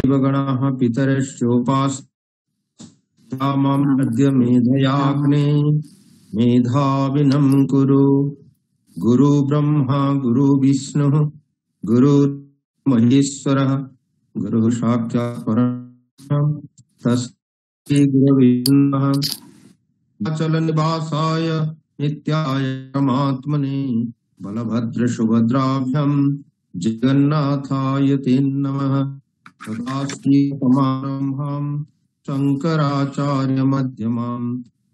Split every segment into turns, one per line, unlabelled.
देवगणाः पितरश्चोपास्ता माम् अद्य मेधयाग्ने मेधाविनं कुरु। गुरु ब्रह्मा गुरु विष्णुः गुरु महेश्वरः गुरुः साक्षात् परब्रह्म तस्मै गुरवे नमः। अचल निवासाय नित्याय परमात्मने बलभद्र सुभद्राभ्यां जगन्नाथाय ते नमः। सदाशिवसमारम्भां शंकराचार्य मध्यमाम्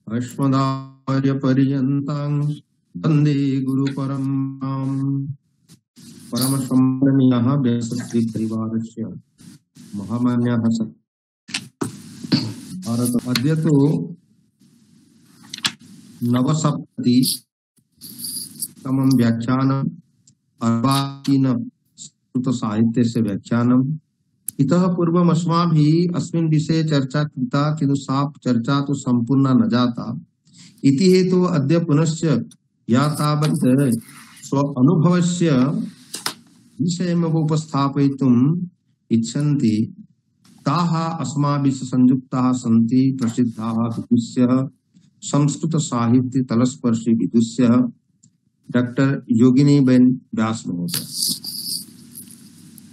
अस्मदाचार्यपर्यन्तां वन्दे गुरुपरम्पराम्। परमसम्माननीयः व्यासश्री परिवारस्य महामान्याः भारत अद्य तो नवसप्ततितमं व्याख्यानम् अर्वाचीन संस्कृत साहित्यस्य व्याख्यानम्। इतः पूर्वम् अस्माभिः अस्मिन् विषये चर्चा कृता, किन्तु सा चर्चा तो सम्पूर्णा न जाता। इति हेतु अद्य पुनश्च या तावत् स्व अनुभवस्य विषयमेव उपस्थापयितुम् इच्छन्ति ताः अस्माभिः संयुक्ताः सन्ति प्रसिद्धाः विदुष्यः संस्कृत साहित्य तलस्पर्शी विदुष्यः डॉक्टर योगिनीबेन व्यास महोदय।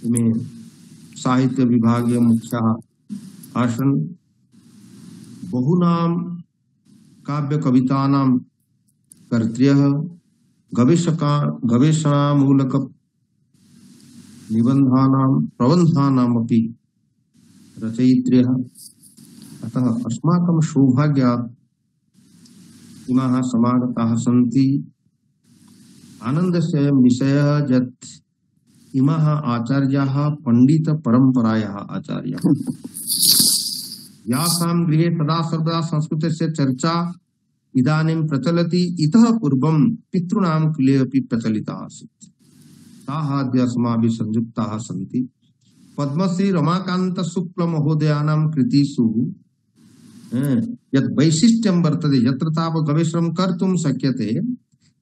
इमे साहित्य विभागीय मुख्याः आसन्। बहुनां काव्य कवितानां कर्त्र्यः गवेषणामूलक निबन्धानां प्रबन्धानामपि रचयित्र्यः। अतः अस्माकं सौभाग्यात् इमाः समागताः सन्ति। आनन्दस्य विषयः यत् इमाः आचार्याः पंडित परम्परायाः आचार्याः यासां गृहे सदा सर्वदा संस्कृतस्य चर्चा इदानीं प्रचलति। इतः पूर्वं पितॄणां कुले अपि प्रचलिता आसीत्। ताः अद्य अस्माभिः संयुक्ताः सन्ति। पद्मश्री रमाकान्त शुक्ल महोदयानां कृतिषु यत् वैशिष्ट्यं वर्तते, यत्र तावत् गवेषणं कर्तुं शक्यते,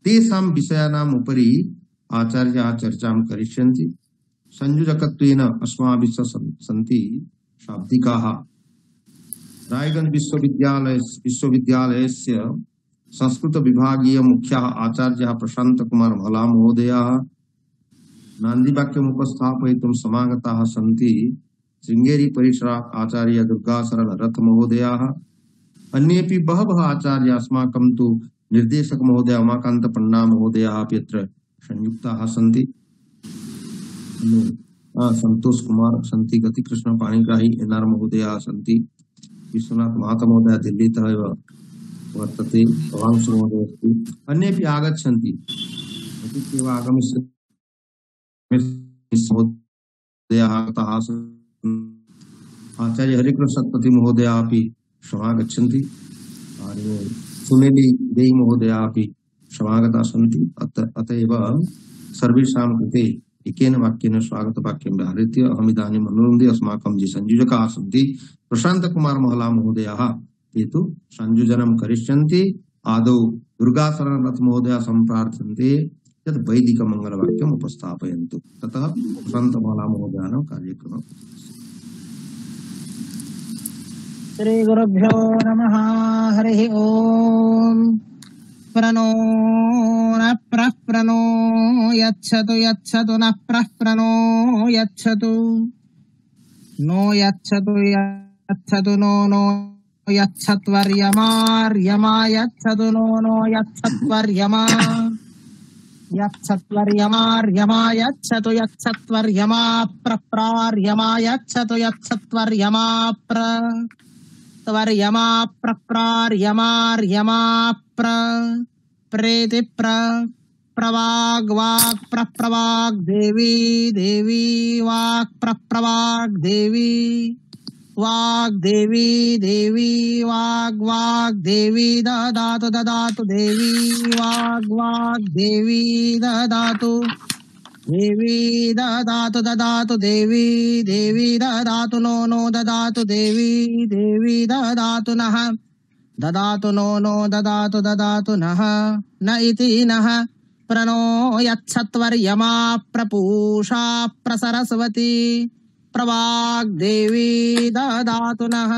तेषां विषयाणाम् उपरि आचार्याः चर्चां करिष्यन्ति। संयोजकत्वेन अस्माभिः सन्ति शाब्दिकाः। रायगंज विश्वविद्यालयस्य संस्कृत विभागीय मुख्याः आचार्याः प्रशांत कुमार महला महोदयाः नान्दीवाक्यम् उपस्थापयितुं समागताः सन्ति। शृंगेरी परिसरात् आचार्य दुर्गाशरण रथ महोदयाः। अन्येपि बहवः आचार्याः अस्माकं तु निर्देशक महोदय उमाकान्त पण्डा महोदयाः अपि अत्र संयुक्ताः सन्ति। संतोष कुमार सन्ति, गतिकृष्ण पाणिग्राही एनआर महोदयाः सन्ति, विश्वनाथ महता महोदय दिल्लीतः एव वर्तते, भवांशु महोदय अस्ति, अन्येपि आगच्छन्ति। एव आगमिष्यन्ति आचार्य हरिकृष्ण शतपथी महोदया अपि समागच्छन्ति। सुनेली देई महोदया अपि समागता सन्ति। अतएव सर्वेषां कृते एकेन वाक्येन स्वागत वाक्यं व्याहृत्य अहमिदानीम् अनुरोधे अस्माकं ये संयोजकाः सन्ति प्रशांत कुमार महला महोदयाः, ते तु संयोजनं करिष्यन्ति। आदौ दुर्गाशरण रथ महोदया सम्प्रार्थन्ते यत् वैदिकमङ्गलवाक्यम् उपस्थापयन्तु। ततः प्रशांत महला महोदयानां कार्यक्रमः।
श्री गुरुभ्यो नमः। हरिः ओम्। प्रणो न प्रणो यच्छतु यच्छतु न प्रणो यच्छतु नो यच्छतु यच्छतु नो नो यच्छत्वर्यमा यच्छतु नो नो यच्छत्वर्यमा यच्छत्वर्यमा यच्छतु यच्छत्वर्यमा प्रप्रार्यमा यच्छतु यच्छत्वर्यमा त्वर्यमा प्रप्रार्यमार्यमा प्रेति प्रवाग वाक् प्रवाग देवी देवी वाक् प्रवाग देवी वाग् देवी देवी वाग् देवी ददातु ददातु देवी वाग् देवी ददातु देवी ददातु ददातु देवी देवी ददातु नो नो ददातु देवी देवी ददातु नः ददातु नो नो ददातु ददातु नः न इति नः प्रणो यच्छत्वर्यमा प्रपूषा प्रसरस्वती प्रवाग्देवी ददातु नः।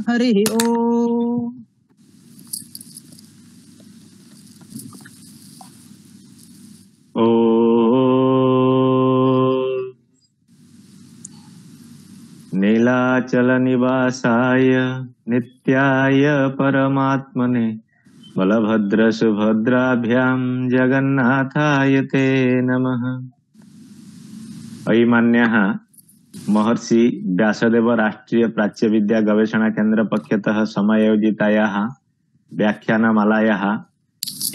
हरिः ओम्।
ओ नीलाचल निवासाय नित्याय परमात्मने बलभद्र सुभद्राभ्यां जगन्नाथाय ते नमः। अयिमान्यः महर्षि व्यासदेव राष्ट्रीय प्राच्य विद्या गवेषणा केन्द्र पक्षतः समायोजितायाः व्याख्यानमालायाः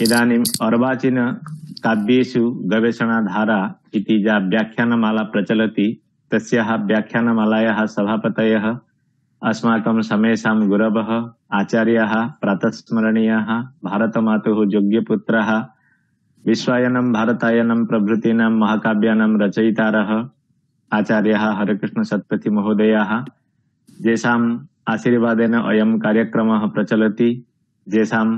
इदानीम् अर्वाचीन काव्येषु गवेषणाधारा इति या व्याख्यानमाला प्रचलति तस्याः व्याख्यानमालायाः सभापतयः अस्माकं समेषां गुरवः आचार्याः प्रातस्मरणीयाः भारतमातुः योग्यपुत्राः विश्वायनं भारतायनं प्रभृतीनां महाकाव्यानां रचयितारः आचार्याः हरेकृष्ण सत्पथि महोदयाः येषाम् आशीर्वादेन अयं कार्यक्रमः प्रचलति, येषाम्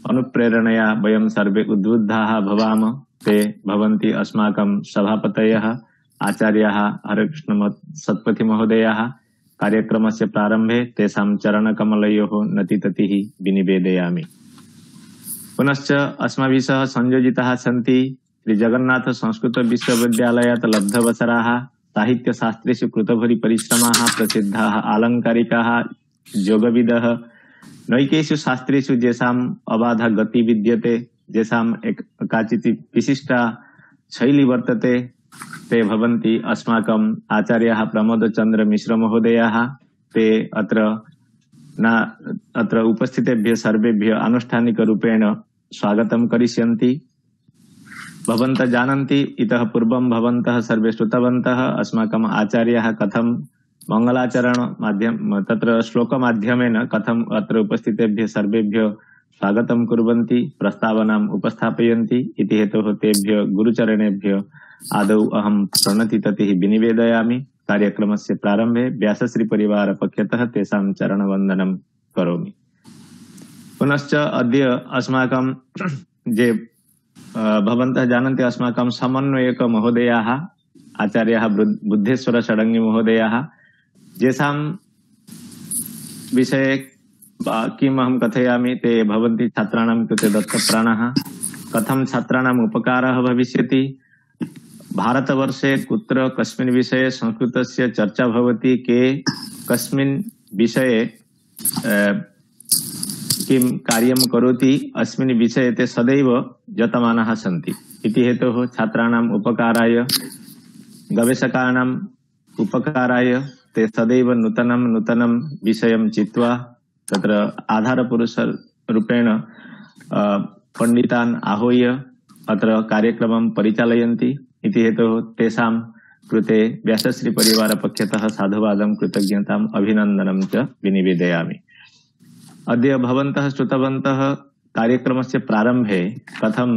अनुप्रेरणया वयं सर्वे उद्बुद्धाः भवाम ते भवन्ति अस्माकं सभापतयः आचार्याः हरेकृष्ण सत्पथि महोदयाः। कार्यक्रमस्य प्रारम्भे तेषां चरणकमलयोः नतिततिः विनिवेदयामि। पुनश्च अस्माभिः सह संयोजिताः सन्ति श्री जगन्नाथ संस्कृत विश्वविद्यालयात् लब्धवसराः साहित्यशास्त्रेषु कृतभरि परिश्रमाः प्रसिद्धाः आलङ्कारिकाः योगविदः नैकेषु शास्त्रेषु येषाम् अबाधा गति विद्यते, येषाम् काचित् विशिष्टा शैली वर्तते, ते भवन्ति अस्माकम् आचार्याः प्रमोदचन्द्र मिश्र महोदयाः। ते अत्र उपस्थितेभ्यः सर्वेभ्यः आनुष्ठानिकरूपेण स्वागतं करिष्यन्ति। भवन्तः जानन्ति, इतः पूर्वं भवन्तः सर्वे श्रुतवन्तः अस्माकम् आचार्याः कथं मंगलाचरण माध्यम तत्र श्लोक माध्यमेन कथम अत्र उपस्थितेभ्यः सर्वेभ्यः स्वागतं कुर्वन्ति, प्रस्तावनाम् उपस्थापयन्ति इति हेतोः तेभ्यः गुरुचरणेभ्यः आदौ अहं प्रणतिततिः विनिवेदयामि। कार्यक्रमस्य प्रारम्भे व्यासश्री परिवार पक्षतः तेषां चरणवन्दनं करोमि। पुनश्च अद्य अस्माकं जे भवन्तः जानन्ति अस्माकं समन्वयक महोदयाः आचार्याः बुद्धेश्वर षडङ्गी महोदयाः, येषां विषये किम् अहं कथयामि ते भवन्ति छात्राणां कृते दत्तप्राणः। कथं छात्राणाम् उपकारः भविष्यति, भारतवर्षे कुत्र कस्मिन् विषये संस्कृतस्य चर्चा भवति, के कस्मिन् विषये किं कार्यं करोति, अस्मिन् विषये ते सदैव यतमानाः सन्ति इति हेतोः छात्राणाम् उपकाराय गवेषकाणाम् उपकाराय ते सदैव नूतनं विषयं चित्वा तत्र आधारपुरुषरूपेण पंडितान् आहूय अत्र कार्यक्रमं परिचालयन्ति इति हेतोः तेषां कृते व्यासश्री परिवार पक्षतः साधुवादं कृतज्ञताम् अभिनन्दनं च विनिवेदयामि। अद्य भवन्तः श्रुतवन्तः कार्यक्रमस्य प्रारम्भे कथं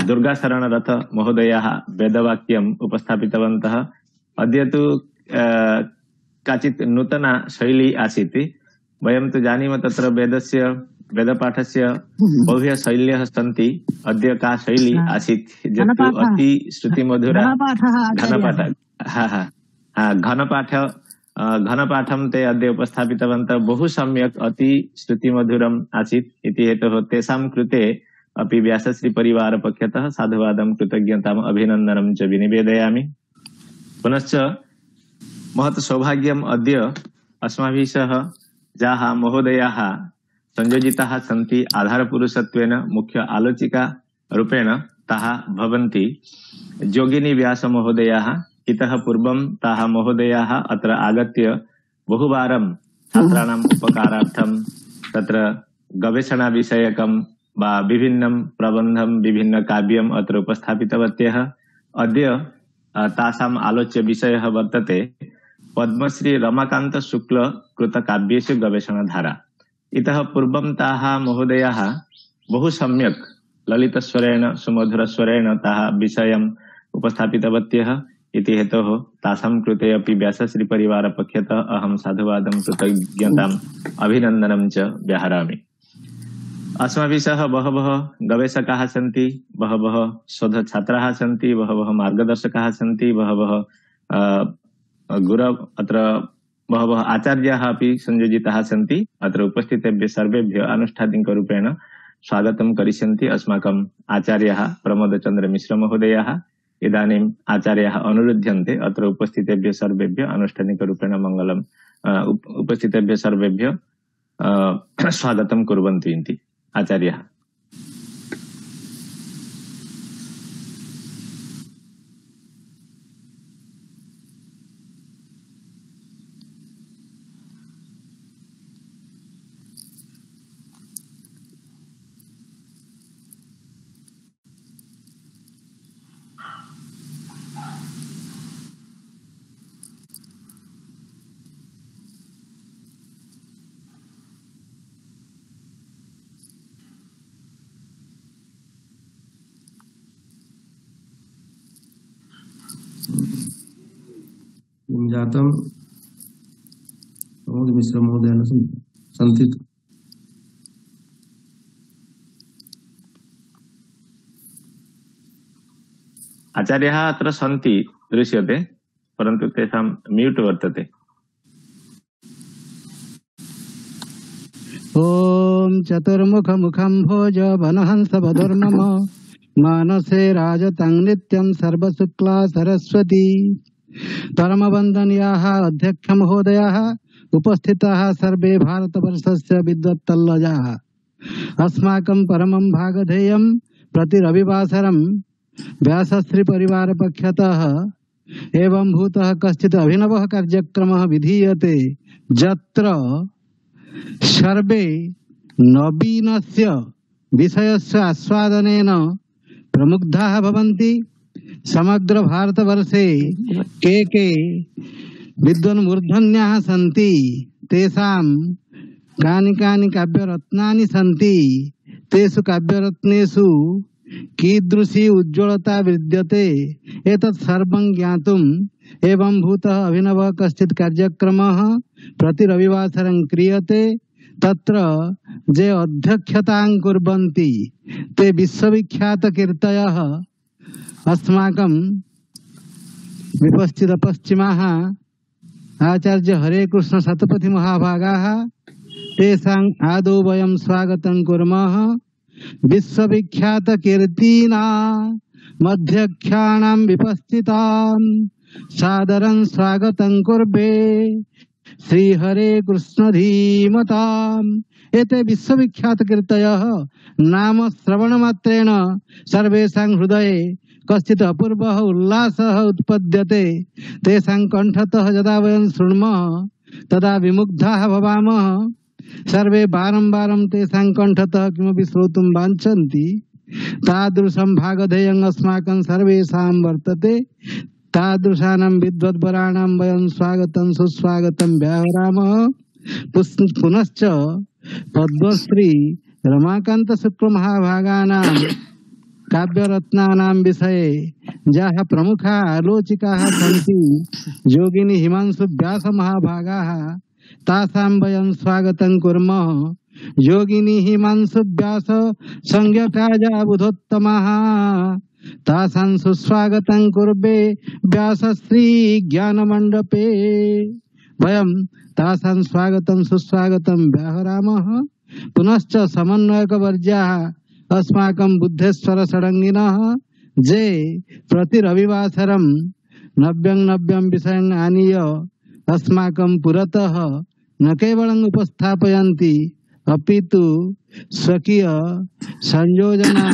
दुर्गाशरणरथ महोदयाः वेदवाक्यम् उपस्थापितवन्तः। अद्य तु काचित् नूतना शैली आसीत्। वयं तु जानीमः तत्र वेदपाठस्य बह्व्यः शैल्यः सन्ति। अद्य का शैली आसीत् यत्तु अति श्रुतिमधुरा घनपाठं ते अद्य उपस्थापितवन्तः। बहु सम्यक् अति श्रुतिमधुरम् आसीत् इति हेतोः तेषां कृते अपि व्यासश्री परिवार पक्षतः साधुवादं कृतज्ञताम् अभिनन्दनं च विनिवेदयामि। पुनश्च महत् सौभाग्यम् अद्य अस्माभिः सह याः महोदयाः संयोजिताः सन्ति आधारपुरुषत्वेन मुख्य आलोचिका रूपेण ताः भवन्ति योगिनी व्यास महोदयाः। इतः पूर्वं ताः महोदयाः अत्र आगत्य बहुवारं छात्राणाम् उपकारार्थं तत्र गवेषणा विषयकं वा विभिन्नं प्रबन्धं विभिन्न काव्यम् अत्र उपस्थापितवत्यः। अद्य तासाम् आलोच्य विषयः वर्तते पद्मश्री रमाकान्त शुक्ल कृत काव्येषु गवेषणाधारा। इतः पूर्वं ताः महोदयाः बहु सम्यक् ललितस्वरेण सुमधुरस्वरेण ताः विषयम् उपस्थापितवत्यः इति हेतोः तासां कृते अपि व्यासश्री परिवार पक्षतः अहं साधुवादं कृतज्ञताम् अभिनन्दनं च व्याहरामि। अस्माभिः सह बहवः गवेषकाः सन्ति, बहवः शोधछात्राः सन्ति, बहवः मार्गदर्शकाः सन्ति, बहवः गुरव अत्र बहवः आचार्याः अपि संयोजिताः सन्ति। अत्र उपस्थितेभ्यः सर्वेभ्यः आनुष्ठानिकरूपेण स्वागतं करिष्यन्ति अस्माकम् आचार्याः प्रमोदचन्द्र मिश्र महोदयाः। इदानीम् आचार्याः अनुरुध्यन्ते अत्र उपस्थितेभ्यः सर्वेभ्यः आनुष्ठानिकरूपेण मङ्गलम् उपस्थितेभ्यः सर्वेभ्यः स्वागतं कुर्वन्तु इति आचार्याः।
जातम प्रमोद मिश्र महोदयेन सन्ति।
आचार्याः अत्र सन्ति दृश्यते, परन्तु तेषां म्यूट् वर्तते।
ॐ चतुर्मुखमुखं भोज वनहंस वधुर्मम मानसे राजतं नित्यं सर्वशुक्ला सरस्वती। परमवन्दनीयाः अध्यक्ष महोदयाः, उपस्थिताः सर्वे भारतवर्षस्य विद्वत्तल्लजाः, अस्माकं परमं भागधेयं प्रति रविवासरं व्यासश्री परिवार पक्षतः एवं भूतः कश्चित् अभिनवः कार्यक्रमः विधीयते, यत्र सर्वे नवीनस्य विषयस्य आस्वादनेन प्रमुग्धाः भवन्ति। समग्र भारतवर्षे के विद्वन्मूर्धन्याः सन्ति, तेषां कानि काव्यरत्नानि सन्ति, तेषु काव्यरत्नेषु कीदृशी उज्ज्वलता विद्यते, एतत् सर्वं ज्ञातुम् एवं भूतः अभिनवः कश्चित् कार्यक्रमः प्रति रविवासरं क्रियते। तत्र जे अध्यक्षतां कुर्वन्ति ते विश्वविख्यात कीर्तयः अस्माकं विपश्चित पश्चिमाः आचार्य हरे कृष्ण शतपथि महाभागाः, तेषाम् आदौ वयं स्वागतं कुर्मः। विश्वविख्यात कीर्तिना मध्यक्षाणां विपश्चितां सादरं स्वागतं कुर्वे श्री हरे कृष्ण धीमताम्। एते विश्वविख्यात कीर्तयः नाम श्रवणमात्रेण सर्वेषां हृदये कश्चित् अपूर्वः उल्लासः उत्पद्यते। तेषां कण्ठतः यदा वयं शृण्मः तदा विमुग्धाः भवामः। सर्वे बारं तेषां कण्ठतः किमपि श्रोतुं वाञ्छन्ति। तादृशं भागधेयम् अस्माकं सर्वेषां वर्तते। तादृशानां विद्वद्वराणां वयं स्वागतं सुस्वागतं व्याहरामः। पुनश्च पद्मश्री रमाकान्त शुक्ल महाभागानां काव्यरत्नानां विषये जाः प्रमुखाः आलोचिकाः सन्ति, योगिनी हिमांशु व्यास महाभागाः, तासां वयं स्वागतं कुर्मः। योगिनी हिमांशु व्यास संज्ञकाजा बुधोत्तमः, तासां सुस्वागतं कुर्वे व्यासश्री ज्ञानमण्डपे। वयं तासां स्वागतं सुस्वागतं व्याहरामः। पुनश्च समन्वयकवर्याः अस्माकं बुद्धेश्वर षडङ्गिनः, जे प्रति रविवासरं नव्यं विषयं आनीय अस्माकं पुरतः न केवलं उपस्थापयन्ति, अपितु स्वकीय संयोजना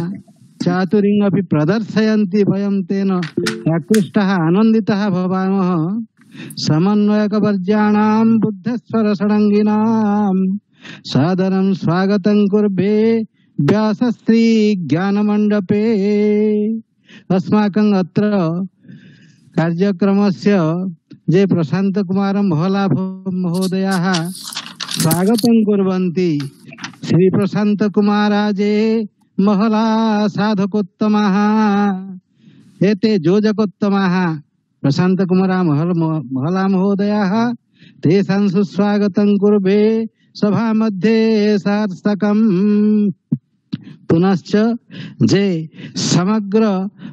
चातुर्यम् अपि प्रदर्शयन्ति। वयं तेन आकृष्टाः आनन्दिताः भवामः। समन्वयकवर्याणां बुद्धेश्वर षडङ्गिनां सादरं स्वागतं कुर्वे व्यासश्री ज्ञानमण्डपे। अस्माकं अत्र कार्यक्रमस्य जे प्रशांत कुमार महला महोदयाः स्वागतं कुर्वन्ति। श्री प्रशांत कुमाराजे महला साधकोत्तमाः, एते योजकोत्तमाः प्रशांत कुमार महला महोदयाः, तेषां सुस्वागतं कुर्वे सभा मध्ये सार्थकम्। पुनश्च जे समग्र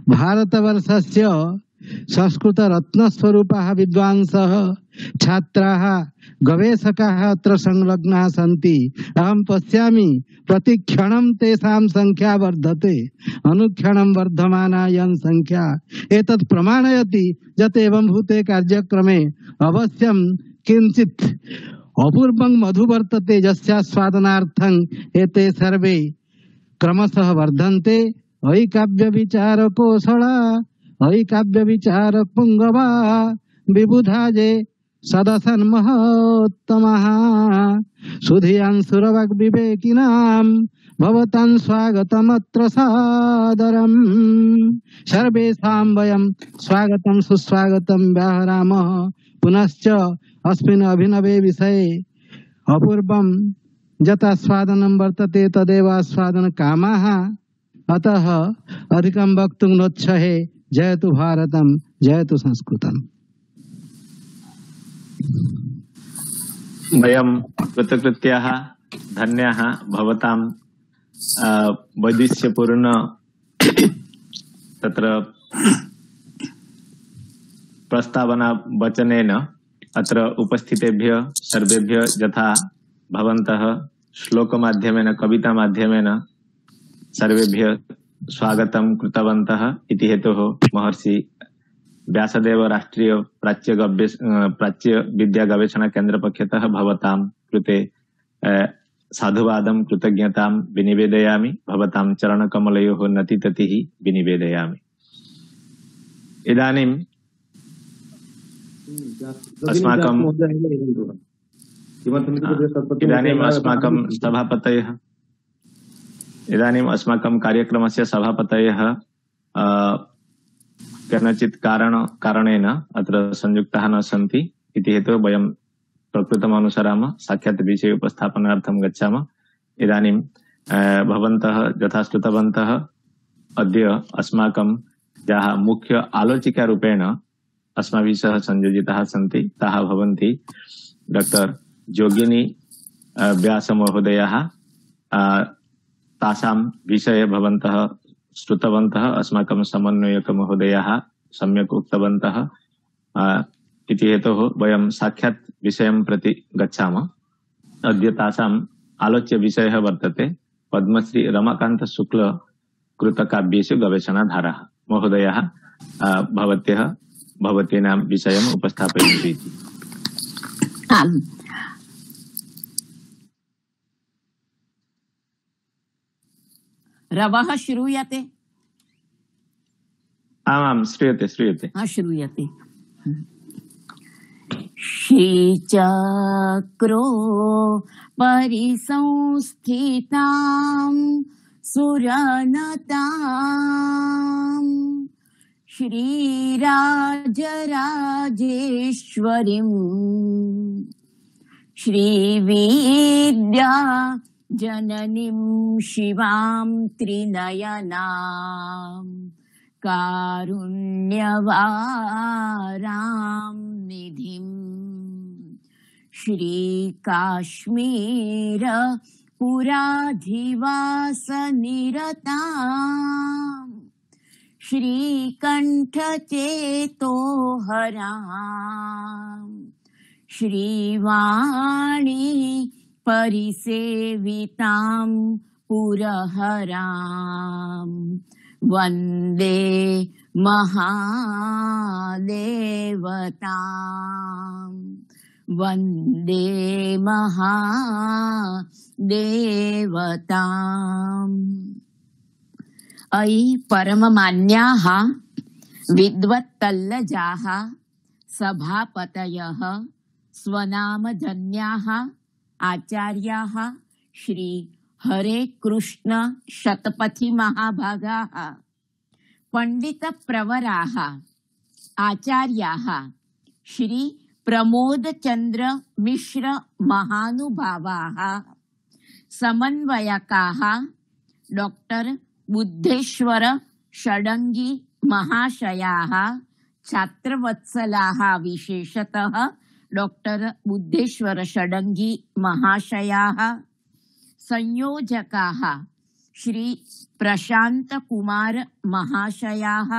भारतवर्षस्य
संस्कृत रत्न स्वरूपः विद्वांसः छात्राः गवेषकाः अत्र संलग्नाः सन्ति। अहं पश्यामि प्रतिक्षणं तेषां संख्या वर्धते, अनुक्षणं वर्धमाना यं संख्या। एतत् प्रमाणयति यत् एवं भूते कार्यक्रमे अवश्यं किञ्चित् अपूर्वं मधु वर्तते, यस्यास्वादनार्थं एते सर्वे क्रमशः वर्धन्ते। अयि काव्य विचार कौशला, अयि काव्य विचार पुंगवा, विबुधाजे सदसन महोत्तमः। सुधियान् सुरवग् विवेकिनां भवतां स्वागतमत्र सादरम्। सर्वेषां वयं स्वागतं सुस्वागतं व्याहरामः। पुनश्च अस्मिन् अभिनवे विषये अपूर्वं यथास्वादनं वर्तते तदेव आस्वादन कामाः। अतः अधिकं वक्तुं नोच्छहे। जयतु भारतं, जयतु संस्कृतम्।
वयं कृतकृत्याः धन्याः भवतां वैदिष्यपूर्ण तत्र प्रस्तावना वचनेन अत्र उपस्थितेभ्यः सर्वेभ्यः यथा भवन्तः श्लोकमाध्यमेन कवितामाध्यमेन सर्वेभ्यः स्वागतं कृतवन्तः इति हेतोः महर्षि व्यासदेव राष्ट्रीय प्राच्य विद्या गवेषणा केन्द्र पक्षतः भवतां कृते साधुवादं कृतज्ञतां विनिवेदयामि। भवतां चरणकमलयोः नतिततिः विनिवेदयामि। इदानीं अस्माकं कार्यक्रमस्य सभापतयः कनचित् कारणेन अत्र संयुक्ताः न सन्ति इति हेतुः वयं प्रकृतम् अनुसरामः, साक्षात् विषय उपस्थापनार्थं गच्छामः। इदानीं भवन्तः यथा श्रुतवन्तः अद्य अस्माकं याः मुख्य आलोचिकारूपेण अस्माभिः सह संयोजिताः सन्ति ताः भवन्ति डॉक्टर जोगिनी व्यासमहोदयाः। तासां विषये भवन्तः श्रुतवन्तः, अस्माकं समन्वयक महोदयाः सम्यक् उक्तवन्तः इति हेतोः वयं साक्षात् विषयं प्रति गच्छामः। अद्य तासाम् आलोच्य विषयः वर्तते पद्मश्री रमाकान्त शुक्ल कृतकाव्येषु गवेषणाधाराः। महोदयाः भवत्यः भवतीनां विषयम् उपस्थापयन्तु इति।
रवः श्रूयते?
आमां श्रूयते श्रूयते।
श्रूयते। श्रीचक्रो परिसंस्थितां सुरनतां श्रीराजराजेश्वरीं श्रीविद्या जननीं शिवां त्रिनयनां कारुण्यवारां निधिं श्रीकाश्मीर पुराधिवासनिरतां श्रीकण्ठचेतोहरां श्रीवाणी परिसेवितां पुरहरां वन्दे महादेवतां वन्दे महादेवताम्। अयि परममान्याः विद्वत्तल्लजाः सभापतयः स्वनामधन्याः आचार्याः श्री हरे कृष्ण शतपथी महाभागाः पंडित प्रवराः आचार्याः श्री प्रमोद चंद्र मिश्र महानुभावाः समन्वयकाः डॉक्टर बुद्धेश्वर षडंगी महाशयाः छात्रवत्सलाः विशेषतः डॉक्टर बुद्धेश्वर षडंगी महाशयाः संयोजकाः श्री प्रशांत कुमार महाशयाः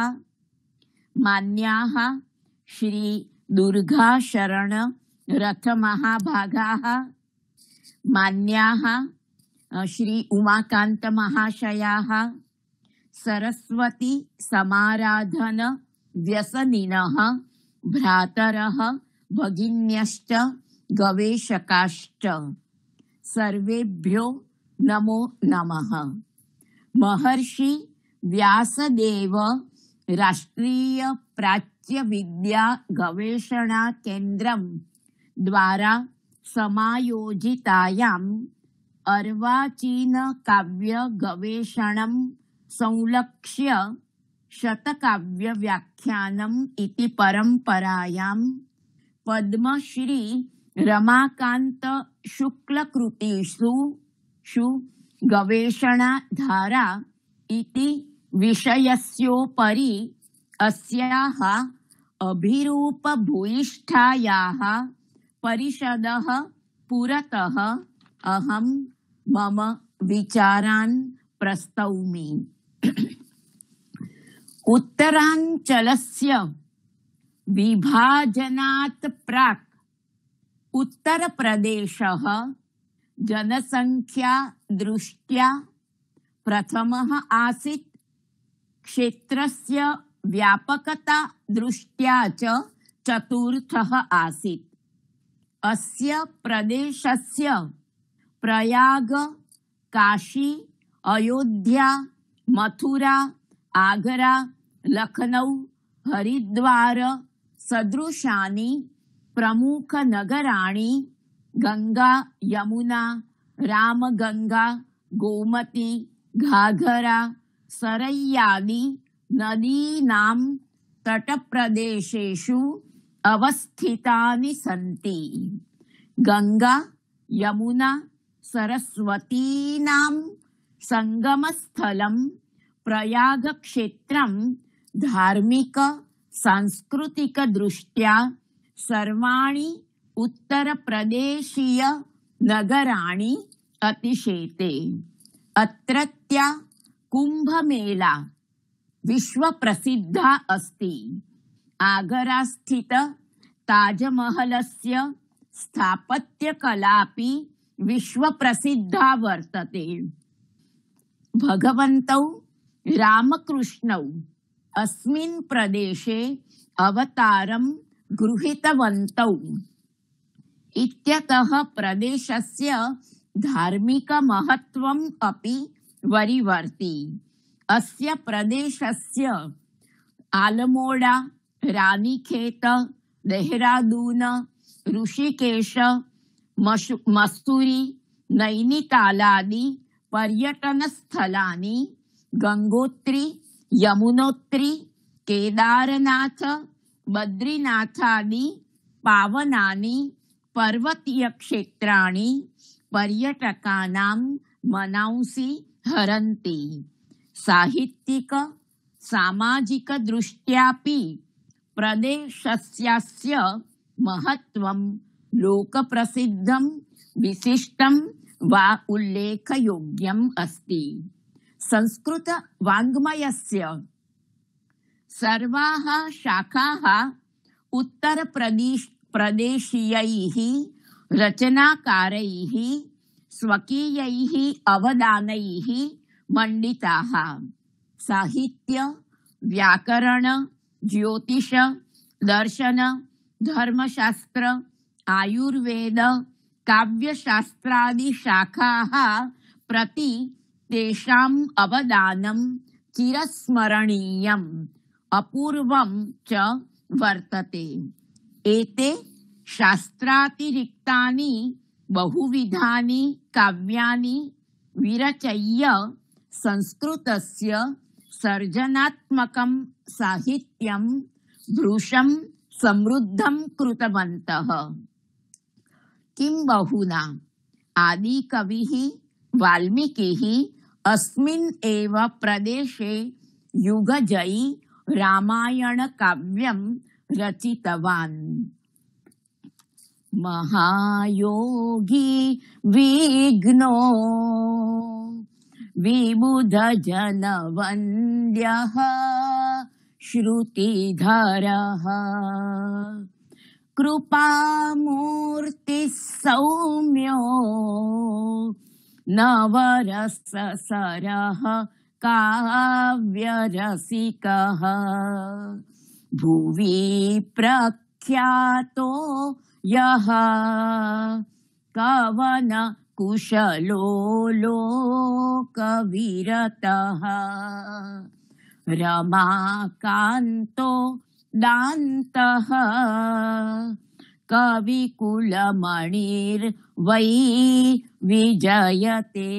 मान्याः श्री दुर्गा शरण रथ महाभागाः, मान्याः श्री उमाकांत महाशयाः, सरस्वती समाराधन व्यसनिनः भ्रातरः भगिन्यश्च गवेषकाश्च सर्वेभ्यो नमो नमः। महर्षि व्यासदेव राष्ट्रीय प्राच्य विद्या गवेषणा केंद्रम द्वारा समायोजितायाम् अर्वाचीन काव्य गवेषणं संलक्ष्य शतकाव्य व्याख्यानम् इति परंपरायां पद्मश्री रमाकांत शुक्ल कृतिषु गवेषणाधारा इति विषयस्योपरि अस्याः अभिरूप भूयिष्ठायाः परिषदः पुरतः अहं मम विचारान् प्रस्तौमि। उत्तराञ्चलस्य विभाजनात् प्राक् उत्तरप्रदेशः जनसंख्या दृष्ट्या प्रथमः आसीत्, क्षेत्रस्य व्यापकता दृष्ट्या च चतुर्थः आसीत्। अस्य प्रदेशस्य प्रयाग, काशी, अयोध्या, मथुरा, आगरा, लखनऊ, हरिद्वार सदृशानि प्रमुख नगराणि गंगा, यमुना, रामगंगा, गोमती, घाघरा, सरय्यादि नदीनां तटप्रदेशेषु अवस्थितानि सन्ति। गंगा, यमुना, सरस्वतीनां संगमस्थलं प्रयाग क्षेत्रं धार्मिक सांस्कृतिक दृष्ट्या सर्वाणि उत्तरप्रदेशीय नगराणि अतिशेते। अत्रत्या कुंभमेला विश्वप्रसिद्धा अस्ति। आगरास्थित ताजमहलस्य स्थापत्यकलापि विश्वप्रसिद्धा वर्तते। भगवन्तौ रामकृष्णौ अस्मिन् प्रदेशे अवतारं गृहीतवन्तौ इत्यतः प्रदेशस्य धार्मिकमहत्त्वम् अपि वरीवर्ति। अस्य प्रदेशस्य आलमोड़ा, रानीखेत, देहरादून, ऋषिकेश, मसूरी, नैनीतालादि पर्यटनस्थलानि, गंगोत्री, यमुनोत्री, केदारनाथ, बद्रीनाथादि पावनानि पर्वतीय क्षेत्राणि पर्यटकानां मनांसि हरन्ति। साहित्यिक सामाजिक दृष्ट्यापि प्रदेशस्यास्य महत्त्वं लोकप्रसिद्धं विशिष्टं वा उल्लेखयोग्यम् अस्ति। संस्कृत वाङ्मयस्य सर्वाः शाखाः उत्तरप्रदेशीयैः रचनाकारैः स्वकीयैः अवदानैः मण्डिताः। साहित्य, व्याकरण, ज्योतिष, दर्शन, धर्मशास्त्र, आयुर्वेद, काव्यशास्त्रादि शाखाः प्रति तेषाम् अवदानं चिरस्मरणीयम् अपूर्वं च वर्तते। एते शास्त्रातिरिक्तानि बहुविधानि काव्यानि विरचय्य संस्कृतस्य सर्जनात्मकं साहित्यं भृशं समृद्धं कृतवन्तः। किं बहुना आदिकविः वाल्मीकिः अस्मिन् एव प्रदेशे युगजयी रामायण काव्यं रचितवान्। महायोगी विघ्नो विबुध जनवन्द्यः श्रुतिधरः कृपामूर्तिः सौम्यो नवरससरः काव्यरसिकः भुवि प्रख्यातो यः कवन कुशलो लोकविरतः रमाकान्तो दान्तः कविकुलमणिर्वै विजयते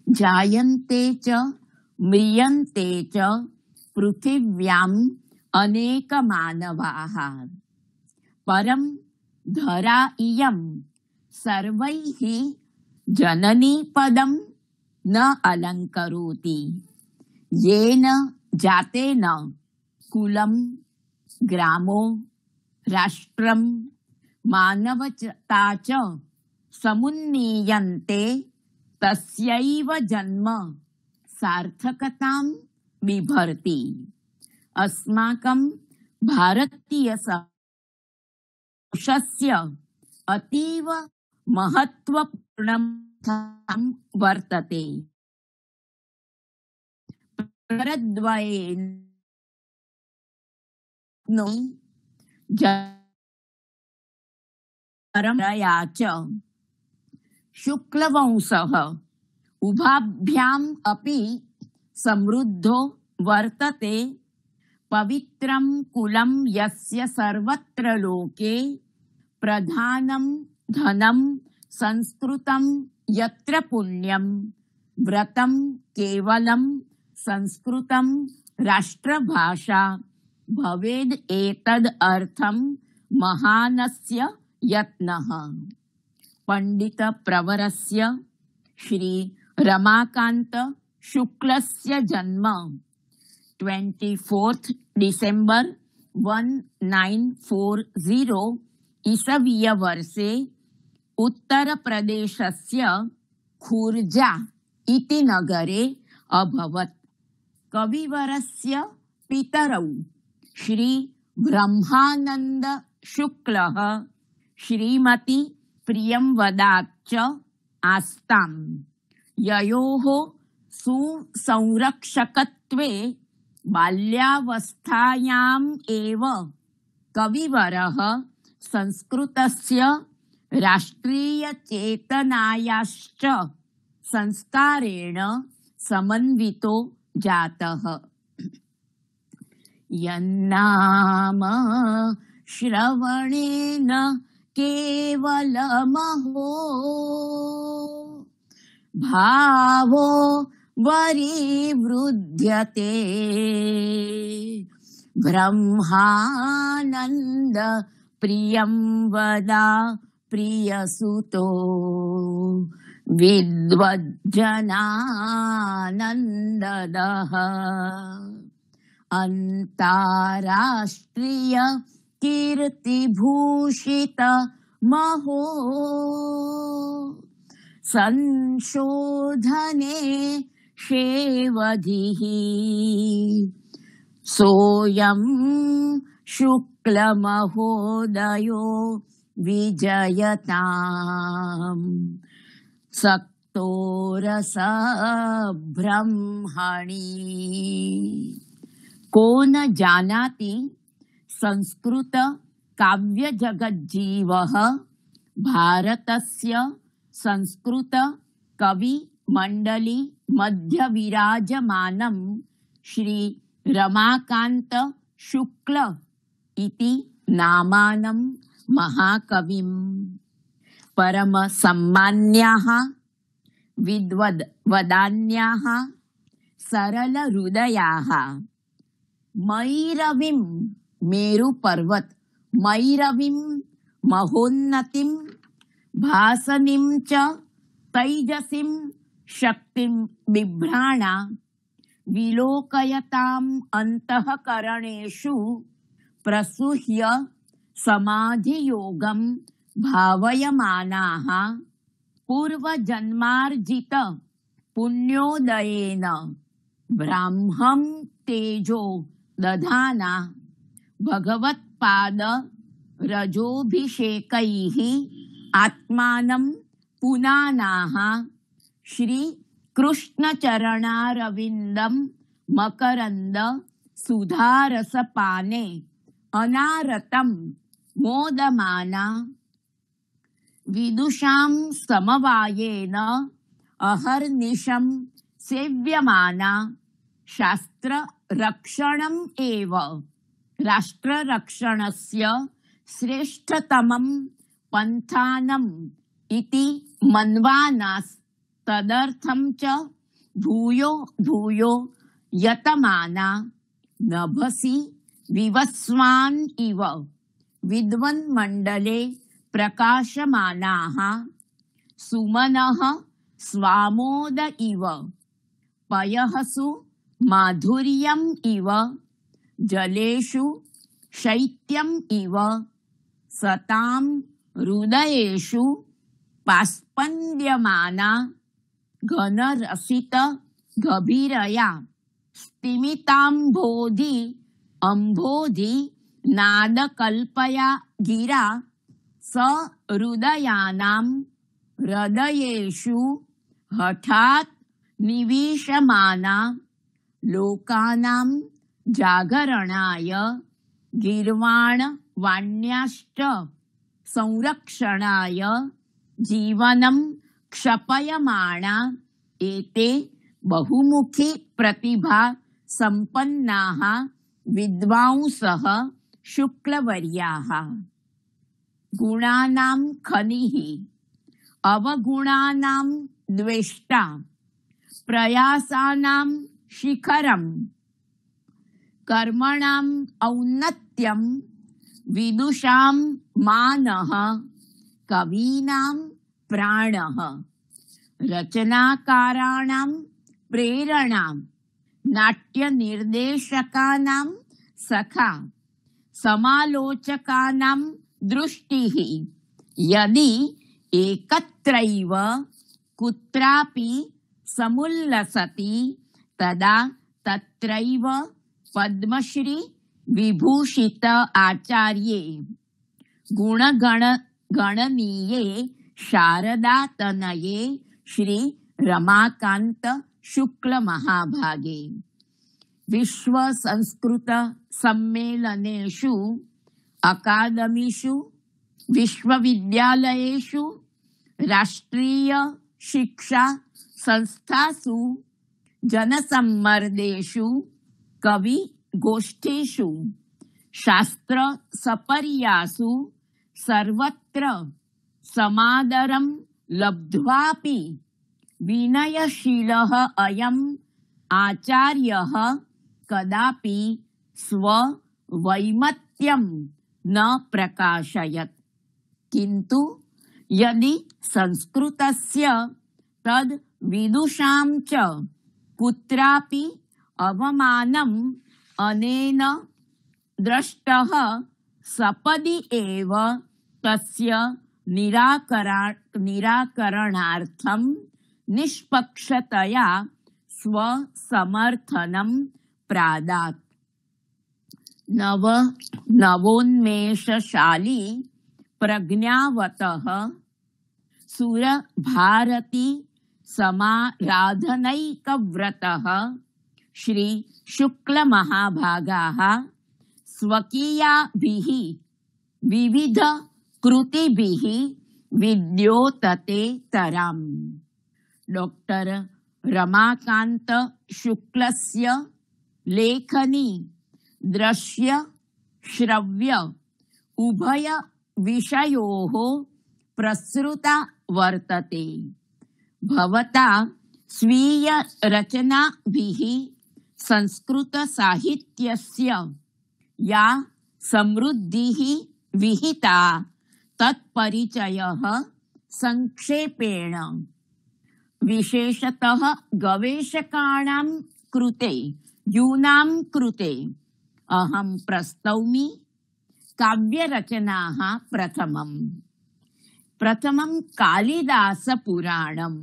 जायन्ते च म्रियन्ते च पृथिव्याम् अनेकमानवाः परं धरा इयं सर्वैः जननी पदं न अलङ्करोति येन जातेन कुलं ग्रामो राष्ट्रं मानवता च समुन्नीयन्ते तस्यैव जन्म सार्थकतां बिभर्ति अस्माकं भारतीयवंशस्य अतीव महत्वपूर्णं स्थानं वर्तते परद्वयेन परम्परया च शुक्लवंशः उभाभ्याम् अपि समृद्धो वर्तते पवित्रं कुलं यस्य सर्वत्र लोके प्रधानं धनं संस्कृतं यत्र पुण्यं व्रतं केवलं संस्कृतं राष्ट्रभाषा भवेद् एतद् अर्थं महानस्य यत्नः पंडित प्रवरस्य श्री रमाकांत शुक्लस्य जन्म 24 डिसेंबर 1940 ईसवीय वर्षे उत्तर प्रदेशस्य खुर्जा इति नगरे अभवत् कविवरस्य पितरौ श्री ब्रह्मानंद शुक्लः श्रीमती प्रियंवदा आस्ताम् ययोः सुसंरक्षकत्वे बाल्यावस्थायाम् एव कविवरः संस्कृतस्य राष्ट्रीयचेतनायाश्च संस्कारेण समन्वितो जातः यन्नाम श्रवणेन केवलमहो भावो वरीवृध्यते ब्रह्मानंद प्रियं वदा प्रियसुतो विद्वज्जनानन्ददः अन्ताराष्ट्रिय कीर्तिभूषित महो संशोधने शेवधिः सोऽयं शुक्लमहोदयो विजयताम् सक्तोरस ब्रह्मणि को न जानाति संस्कृत काव्य जगज्जीवः भारतस्य संस्कृत कवि मंडली मध्य विराजमानं श्री रमाकांत शुक्ल इति नामानं महाकविम् परम सम्मान्याः विद्वद्वदान्याः सरल हृदयाः मैरविं मेरुपर्वत मैरविं महोन्नतिं भासनिं च तैजसिं शक्तिं बिभ्राणा विलोकयताम् अंतःकरणेषु प्रसूह्य समाधियोगं भावयमानाः पूर्वजन्मार्जित पुण्योदयेन ब्राह्मं तेजो दधाना भगवत्पाद रजोभिषेकैः आत्मानं पुनानाः श्री कृष्णचरणारविन्दं मकरन्द सुधारसपाने अनारतं मोदमाना विदुषां समवायेन अहर्निशं सेव्यमाना शास्त्ररक्षणम् एव राष्ट्ररक्षणस्य श्रेष्ठतमं पन्थानम् इति मन्वानास्तदर्थं च भूयो भूयो यतमाना नभसि विवस्वान् इव विद्वन्मण्डले प्रकाशमानाः सुमनः स्वामोद इव पयःसु माधुर्यम् इव जलेषु शैत्यम् इव सतां हृदयेषु पास्पन्द्यमाना घनरसित गभीरया स्तिमिताम्भोधि अम्भोधि नादकल्पया गिरा सहृदयानां हृदयेषु हठात् निविशमाना लोकानां जागरणाय गीर्वाणवाण्याश्च संरक्षणाय जीवनं क्षपयमाणा एते बहुमुखी प्रतिभा सम्पन्नाः विद्वांसः शुक्लवर्याः गुणानां खनिः अवगुणानां द्वेष्टा प्रयासानां शिखरम् कर्मणाम् औन्नत्यं विदुषां मानः कवीनां प्राणः रचनाकाराणां प्रेरणां नाट्यनिर्देशकानां सखा समालोचकानां दृष्टिः यदि एकत्रैव कुत्रापि समुल्लसति तदा तत्रैव पद्मश्री विभूषित आचार्ये गुणगणनीये शारदातनये श्री रमाकांत शुक्ल महाभागे विश्व संस्कृत सम्मेलनेषु अकादमीषु विश्वविद्यालयेषु राष्ट्रीय शिक्षा संस्थासु जनसम्मर्देषु कवि गोष्ठीषु शास्त्र सपर्यासु सर्वत्र समादरं लब्ध्वापि विनयशीलः अयम् आचार्यः कदापि स्ववैमत्यं न प्रकाशयत् किन्तु यदि संस्कृतस्य तद् विदुषां च कुत्रापि अवमानम् अनेन दृष्टः सपदि एव तस्य निराकरणार्थं निष्पक्षतया स्वसमर्थनं प्रादात् नवोन्मेषशाली प्रज्ञावतः सुरभारती समाराधनैकव्रतः श्री शुक्ल महाभागाः स्वकीयाभिः विविध कृतिभिः विद्योतते तराम् डॉक्टर रमाकांत शुक्लस्य लेखनी दृश्य श्रव्य उभय विषयोः प्रसृता वर्तते भवता स्वीय रचनाभिः संस्कृत साहित्यस्य या समृद्धिः विहिता तत्परिचयः संक्षेपेण विशेषतः गवेषकाणां कृते यूनां कृते अहं प्रस्तौमि काव्यरचनाः प्रथमं कालिदासपुराणम्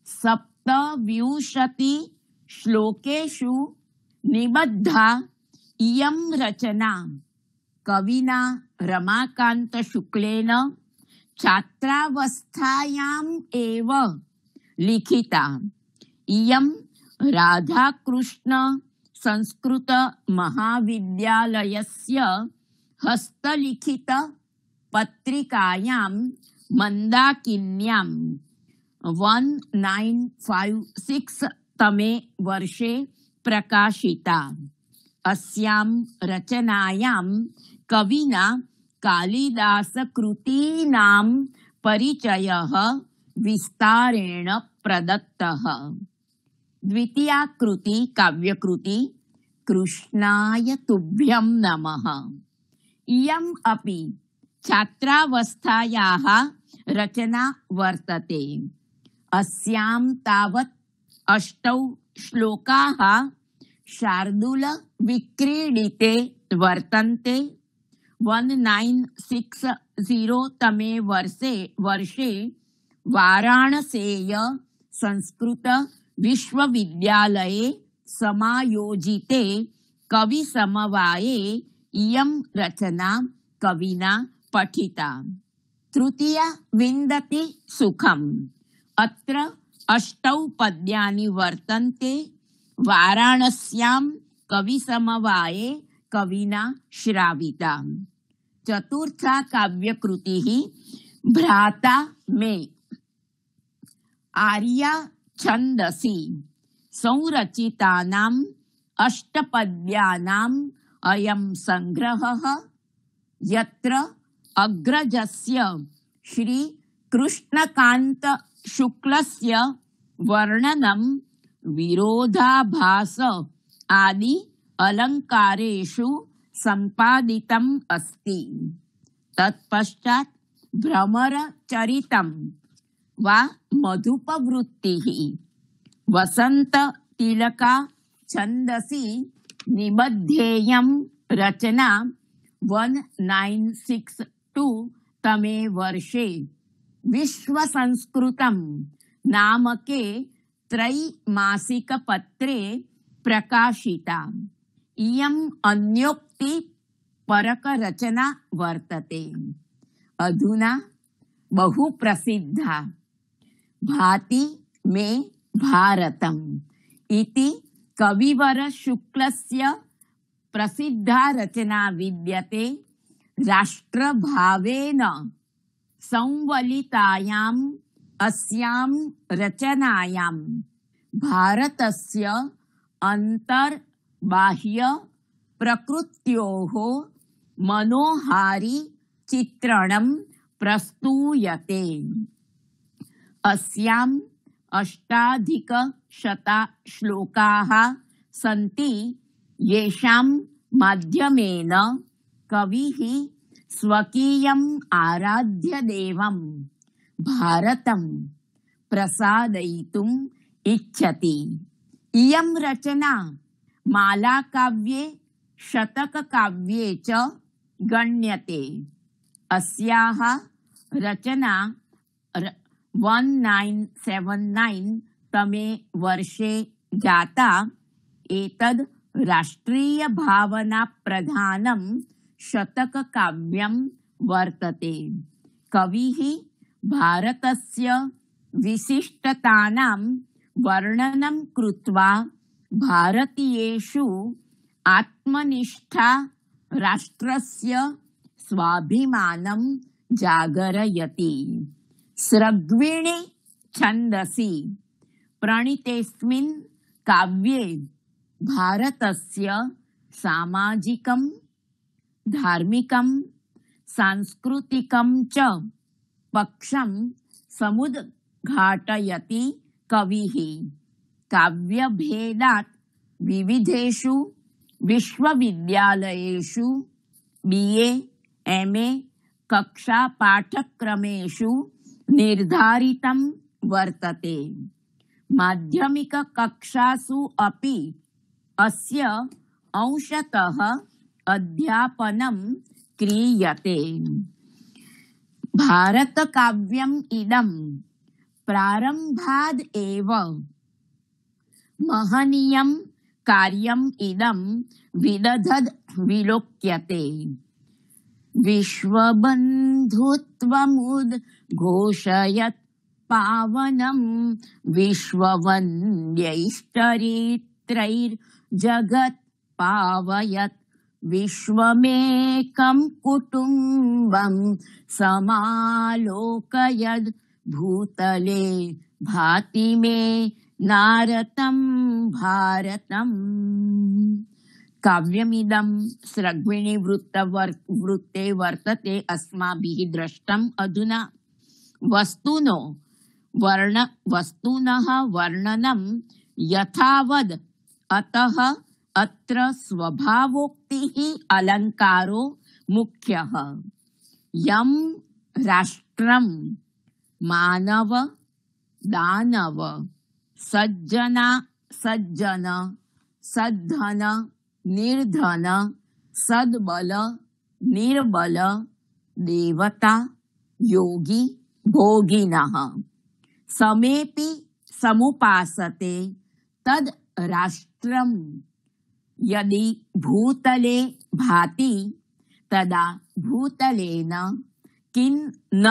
27 श्लोकेषु निबद्धा इयं रचना कविना रमाकान्तशुक्लेन छात्रावस्थायाम् एव लिखिता। इयं राधाकृष्ण संस्कृत महाविद्यालयस्य हस्तलिखित पत्रिकायां मन्दाकिन्यां 1956 तमे वर्षे प्रकाशिता। अस्यां रचनायां कविना कालिदासकृतीनां परिचयः विस्तारेण प्रदत्तः। द्वितीया कृति काव्यकृति कृष्णाय तुभ्यं नमः। इयम् अपि छात्रावस्थायाः रचना वर्तते। अस्यां तावत् 8 श्लोकाः शार्दूल विक्रीडिते वर्तन्ते। 1960 तमे वर्षे वाराणसेय संस्कृत विश्वविद्यालये समायोजिते कविसमवाये इयं रचना कविना पठिता। तृतीया विन्दति सुखम्। अत्र 8 पद्यानि वर्तन्ते। वाराणस्यां कविसमवाये कविना श्राविता। चतुर्था काव्यकृतिः भ्राता मे। आर्या छन्दसि संरचितानाम् 8 पद्यानाम् अयं सङ्ग्रहः, यत्र अग्रजस्य श्री कृष्णकान्त शुक्लस्य वर्णनं विरोधाभास आदि अलङ्कारेषु सम्पादितम् अस्ति। तत्पश्चात् भ्रमरचरितं वा मधुपवृत्तिः वसन्ततिलका छन्दसि निबद्धेयं रचना 1962 तमे वर्षे विश्वसंस्कृतं नामके त्रैमासिकपत्रे प्रकाशिता। इयम् अन्योक्ति परकरचना वर्तते। अधुना बहु प्रसिद्धा भाति मे भारतम् इति कविवर शुक्लस्य प्रसिद्धा रचना विद्यते। राष्ट्रभावेन संवलितायाम् अस्यां रचनायां भारतस्य अन्तर्बाह्य प्रकृत्योः मनोहारी चित्रणं प्रस्तूयते। अस्याम् 8,100 श्लोकाः सन्ति, येषां माध्यमेन कविः स्वकीयम् आराध्यदेवं भारतं प्रसादयितुम् इच्छति। इयं रचना मालाकाव्ये शतककाव्ये च गण्यते। अस्याः रचना 1979 तमे वर्षे जाता। एतद् राष्ट्रीयभावनाप्रधानं शतककाव्यं वर्तते। कविः भारतस्य विशिष्टतानां वर्णनं कृत्वा भारतीयेषु आत्मनिष्ठा राष्ट्रस्य स्वाभिमानं जागरयति। सृग्वीणे छन्दसि प्रणीतेऽस्मिन् काव्ये भारतस्य सामाजिकं, धार्मिकं, सांस्कृतिकं च पक्षं समुद्घाटयति कविः। काव्यभेदात् विविधेषु विश्वविद्यालयेषु BA, MA कक्षापाठक्रमेषु निर्धारितं वर्तते। माध्यमिककक्षासु अपि अस्य अंशतः अध्यापनं क्रियते। भारतकाव्यम् इदं प्रारम्भाद् एव महनीयं कार्यम् इदं विदधद् विलोक्यते। विश्वबन्धुत्वमुद्घोषयत् पावनं विश्ववन्द्यैश्चरित्रैर्जगत् पावयत्। विश्वमेकं कुटुम्बं समालोकयद् भूतले भाति मे नारतं भारतम्। काव्यमिदं स्रग्विणी वृत्ते वर्तते अस्माभिः दृष्टम् अधुना। वस्तुनः वर्णनं यथावद्, अतः अत्र स्वभावोक्तिः अलङ्कारो मुख्यः। यं राष्ट्रं मानव दानव सज्जन सद्धन निर्धन सद्बल निर्बल देवता योगी भोगिनः समेपि समुपासते तद् राष्ट्रम्। यदि भूतले भाति तदा भूतलेन किं न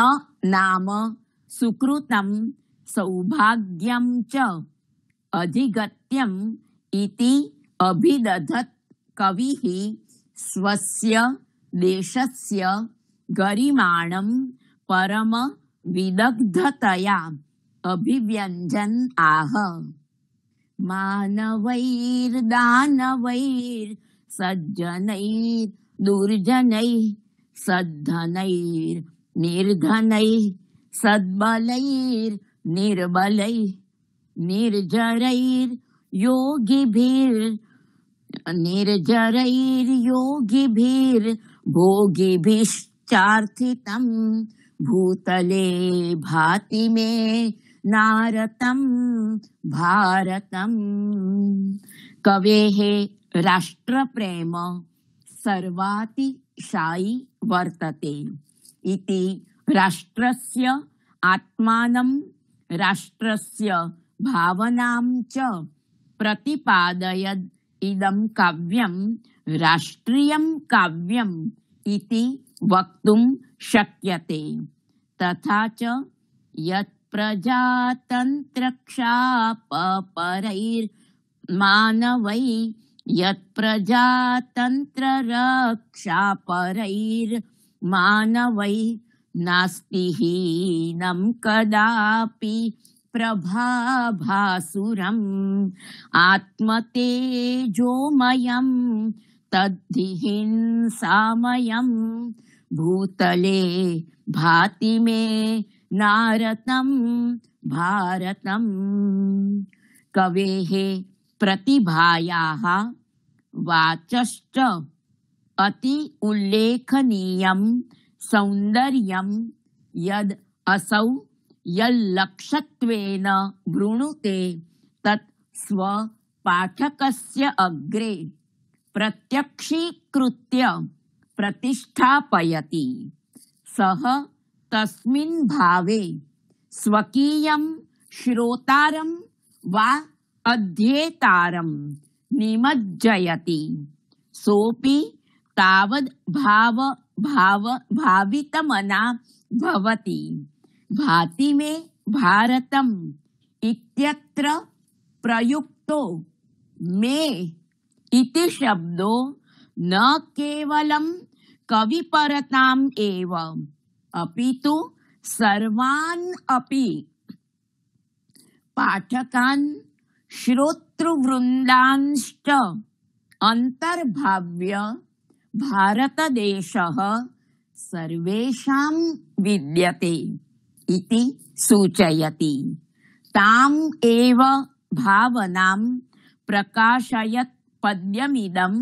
नाम सुकृतं सौभाग्यं च अधिगत्यम् इति अभिदधत् कविः स्वस्य देशस्य गरिमाणं परम विदग्धतया अभिव्यञ्जन् आह। मानवैर्दानवैर्सज्जनैर्दुर्जनैः सद्धनैर्निर्धनैः सद्बलैर्निर्बलैः निर्जरैर्योगिभिर्भोगिभिश्चार्थितं भूतले भाति मे नारतं भारतम्। कवेः राष्ट्रप्रेम सर्वातिशायि वर्तते इति राष्ट्रस्य आत्मानं राष्ट्रस्य भावनां च प्रतिपादयद् इदं काव्यं राष्ट्रियं काव्यम् इति वक्तुं शक्यते। तथा च यत् प्रजातन्त्रक्षापपरैर्मानवैः यत् प्रजातन्त्ररक्षापरैर्मानवैः नास्ति हीनं कदापि प्रभाभासुरम् आत्मतेजोमयं तद्धिंसामयं भूतले भाति मे नारतं भारतम्। कवेः प्रतिभायाः वाचश्च अति उल्लेखनीयं सौन्दर्यं यद् असौ यल्लक्षत्वेन वृणुते तत् स्वपाठकस्य अग्रे प्रत्यक्षीकृत्य प्रतिष्ठापयति। सः तस्मिन् भावे स्वकीयं श्रोतारं वा अध्येतारं निमज्जयति। सोऽपि तावद् भावितमना भवति। भाति मे भारतम् इत्यत्र प्रयुक्तो मे इति शब्दो न केवलं कविपरताम् एव अपितु सर्वान् अपि पाठकान् श्रोतृवृन्दांश्च अन्तर्भाव्य भारतदेशः सर्वेषां विद्यते इति सूचयति। ताम् एव भावनां प्रकाशयत् पद्यमिदं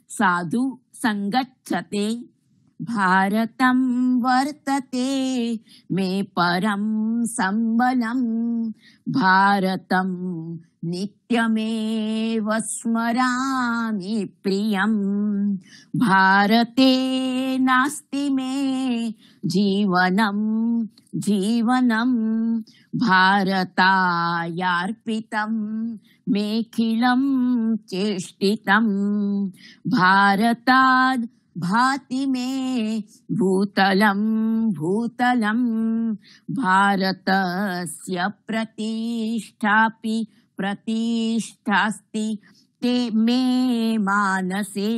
साधु संगच्छते भारतं वर्तते मे परं सम्बलं भारतं नित्यमेव स्मरामि प्रियं भारते नास्ति मे जीवनं भारतायार्पितं मेऽखिलं चेष्टितं भारताद् भाति मे भूतलं भारतस्य प्रतिष्ठास्ति ते मे मानसे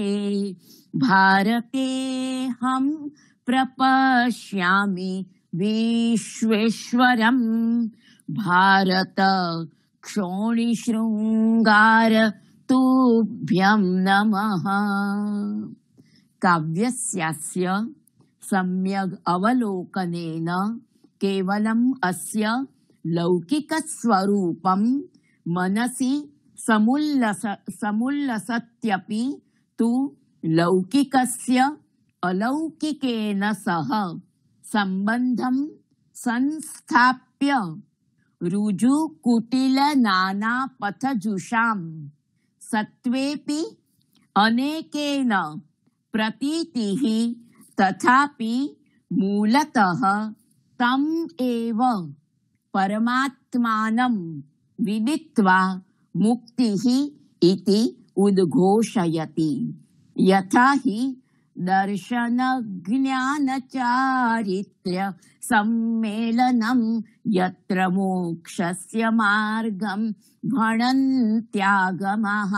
भारते हम प्रपश्यामि विश्वेश्वरं भारत क्षोणिशृङ्गार तुभ्यं नमः। काव्यस्यास्य सम्यग् अवलोकनेन केवलम् अस्य लौकिकस्वरूपं मनसि समुल्लसत्यपि तु लौकिकस्य अलौकिकेन सह सम्बन्धं संस्थाप्य ऋजुकुटिलनानापथजुषां सत्त्वेऽपि अनेकेन प्रतीतिः तथापि मूलतः तम् एव परमात्मानं विदित्वा मुक्तिः इति उद्घोषयति। यथा हि दर्शनज्ञानचारित्र्य सम्मेलनं यत्र मोक्षस्य मार्गं भणन्त्यागमः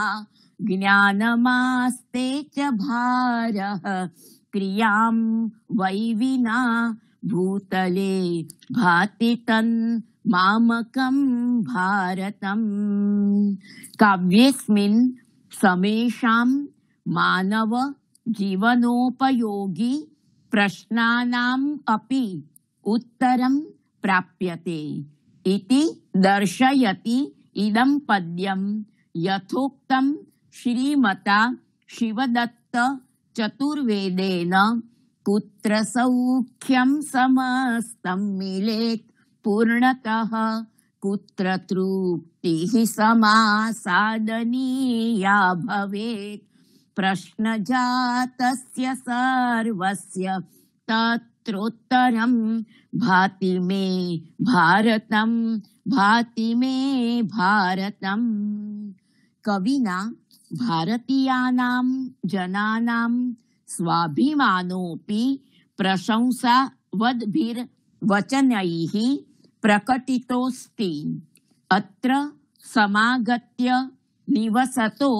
ज्ञानमास्ते च भारः क्रियां वै विना भूतले भाति तन्मामकं भारतम्। काव्येऽस्मिन् समेषां मानव जीवनोपयोगी प्रश्नानाम् अपि उत्तरं प्राप्यते इति दर्शयति इदं पद्यं। यथोक्तं श्रीमता शिवदत्त चतुर्वेदेन कुत्र सौख्यं समस्तं मिलेत् पूर्णतः कुत्र तृप्तिः समासादनीया भवेत् प्रश्नजातस्य सर्वस्य तत्रोत्तरं भाति मे भारतम्। कविना भारतीयानां जनानां स्वाभिमानोऽपि प्रशंसावद्भिर्वचनैः प्रकटितोऽस्ति। अत्र समागत्य निवसतो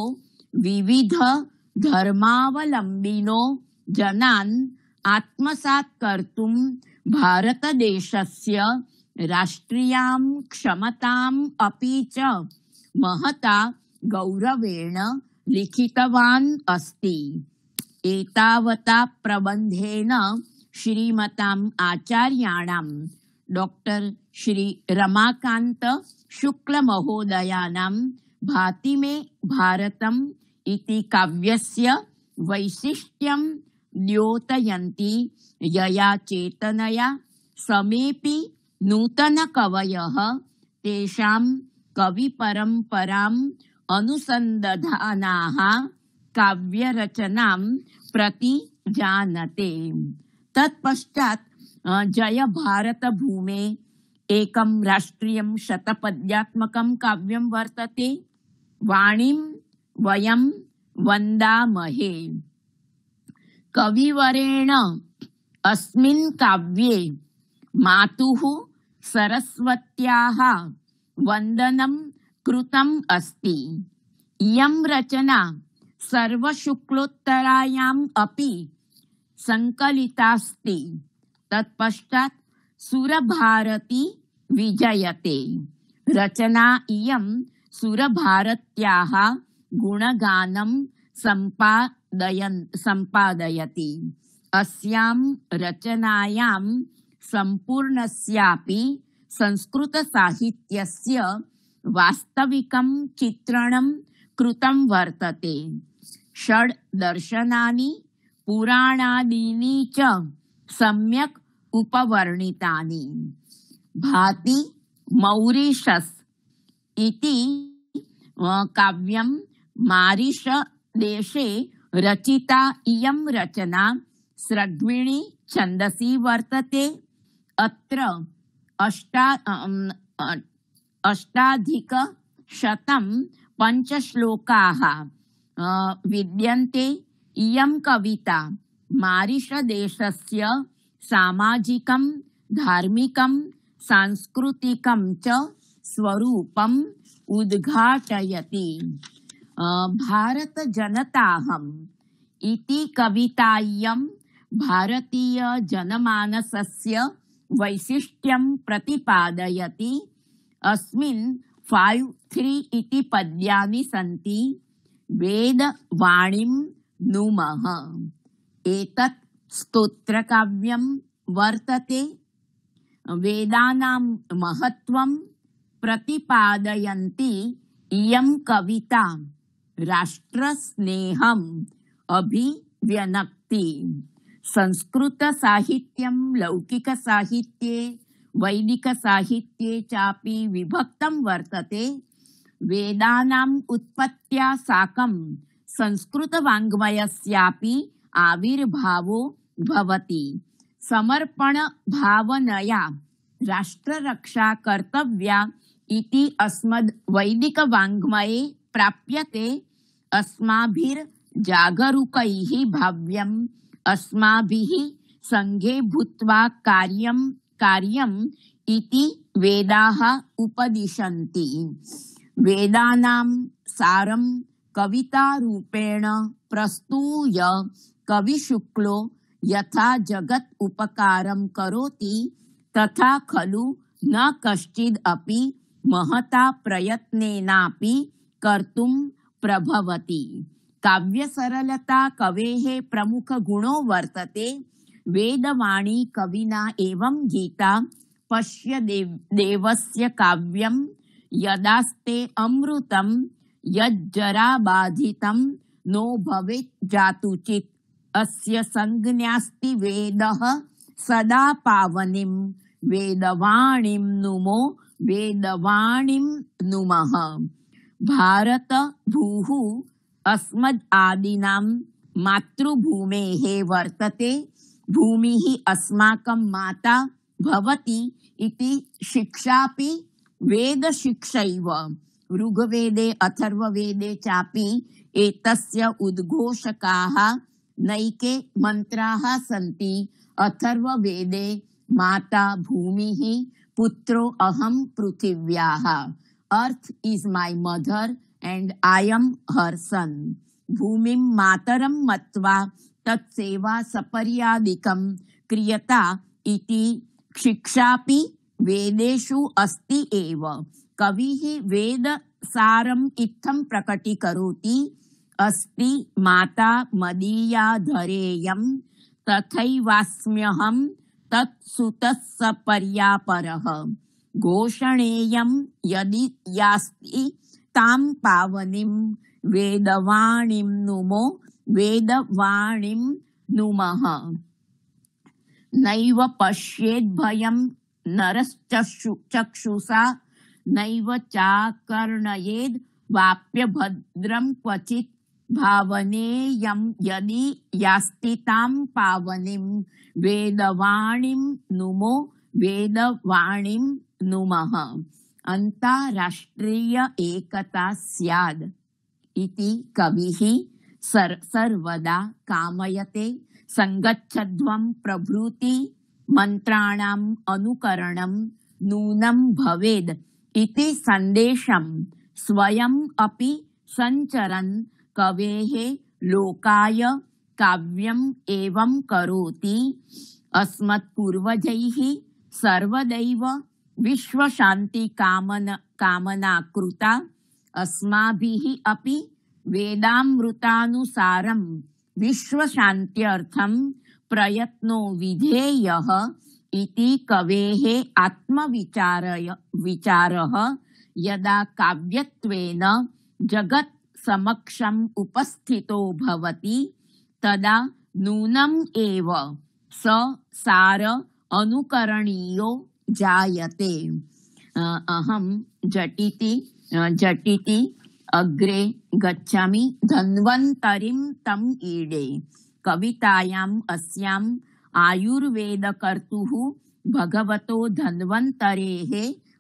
विविध धर्मावलम्बिनो जनान् आत्मसात् कर्तुं भारतदेशस्य राष्ट्रियां क्षमताम् अपि च महता गौरवेण लिखितवान् अस्ति। एतावता प्रबन्धेन श्रीमताम् आचार्याणां डॉक्टर श्री रमाकान्त शुक्ल महोदयानां भाति मे भारतम् इति काव्यस्य वैशिष्ट्यं द्योतयन्ति यया चेतनया समेऽपि नूतनकवयः तेषां कविपरम्पराम् अनुसन्दधानाः काव्यरचनां प्रति जानते। तत्पश्चात् जय भारत भूमे एकं राष्ट्रियं शतपद्यात्मकं काव्यं वर्तते। वाणीं वयं वन्दामहे। कविवरेण अस्मिन् काव्ये मातुः सरस्वत्याः वन्दनं कृतम् अस्ति। इयं रचना सर्वशुक्लोत्तरायाम् अपि संकलितास्ति। तत्पश्चात् सुरभारती विजयते। रचना इयं सुरभारत्याः गुणगानं सम्पादयति। अस्यां रचनायां सम्पूर्णस्यापि संस्कृतसाहित्यस्य वास्तविकं चित्रणं कृतं वर्तते। षड् दर्शनानि पुराणादीनि च सम्यक् उपवर्णितानि। भाति मौरिशस् इति काव्यं मारिश देशे रचिता इयं रचना सृग्विणी छन्दसि वर्तते। अत्र अष्टाधिकशतं पञ्चश्लोकाः विद्यन्ते। इयं कविता मारिशदेशस्य सामाजिकं धार्मिकं सांस्कृतिकं च स्वरूपम् उद्घाटयति। भारतजनताहम् इति कवितायं भारतीय जनमानसस्य वैशिष्ट्यं प्रतिपादयति। अस्मिन् 5-3 इति पद्यानि सन्ति। वेदवाणीं नुमः एतत् स्तोत्रकाव्यं वर्तते। वेदानां महत्त्वं प्रतिपादयन्ती इयं कविता राष्ट्रस्नेहम् अभिव्यनक्ति। संस्कृतसाहित्यं लौकिकसाहित्ये वैदिकसाहित्ये चापि विभक्तं वर्तते। वेदानाम् उत्पत्त्या साकं संस्कृतवाङ्मयस्यापि आविर्भावो भवति। समर्पणभावनया राष्ट्ररक्षा कर्तव्या इति अस्मद् वैदिकवाङ्मये प्राप्यते। अस्माभिर्जागरूकैः भाव्यम् अस्माभिः सङ्घे भूत्वा कार्यम् इति वेदाः उपदिशन्ति। वेदानां सारं कवितारूपेण प्रस्तूय कविशुक्लो यथा जगत् उपकारं करोति तथा खलु न कश्चिद् अपि महता प्रयत्नेनापि कर्तुं प्रभवति। काव्यसरलता कवेः प्रमुख गुणो वर्तते। वेदवाणी कविना एवं गीता पश्य देवस्य काव्यं यदास्ते अमृतं यज्जराबाधितं नो भवेत् जातुचित् अस्य संज्ञास्ति वेदः सदा पावनीं वेदवाणीं नुमो वेदवाणीं नुमः। भारत भूः अस्मद् आदिनां मातृभूमेः वर्तते। भूमिः अस्माकं माता भवति इति शिक्षापि वेदशिक्षैव। ऋग्वेदे अथर्ववेदे चापि एतस्य उद्घोषकाः नैके मन्त्राः सन्ति। अथर्ववेदे माता भूमिः पुत्रो अहं पृथिव्याः। अर्थ is my mother and I am her son. भूमिं मातरं मत्वा तत्सेवा सपर्यादिकं क्रियता इति शिक्षापि वेदेषु अस्ति एव। कविः वेदसारम् इत्थं प्रकटीकरोति। अस्ति माता मदीया धरेयं तथैवास्म्यहं तत्सुतः सपर्यापरः। घोषणेयं यदि यास्ति तां पावनीं वेदवाणीं नुमो वेदवाणीं नुमः। नैव पश्येद्भयं नरश्चक्षुषा नैव चाकर्णयेद् वाप्यभद्रं क्वचित्। भावनेयं यदि यास्ति तां पावनीं वेदवाणीं नुमो वेदवाणीं नुमः। अन्ताराष्ट्रीय एकता स्याद् इति कविः सर्वदा कामयते। संगच्छध्वं प्रभृति मंत्राणाम् अनुकरणं नूनं भवेद् इति सन्देशं स्वयम् अपि सञ्चरन् कवेः लोकाय काव्यम् एवं करोति। अस्मत्पूर्वजैः सर्वदैव विश्वशान्ति कामना कृता। अस्माभिः अपि वेदामृतानुसारं विश्वशान्त्यर्थं प्रयत्नो विधेयः इति कवेः आत्मविचारः यदा काव्यत्वेन जगत् समक्षम् उपस्थितो भवति तदा नूनम एव स सार अनुकरणीयो जायते। अहम झटिति अग्रे गच्छामि धन्वन्तरिं तम ईडे। कवितायाम् अस्याम् आयुर्वेदकर्तुः भगवतो धन्वन्तरेः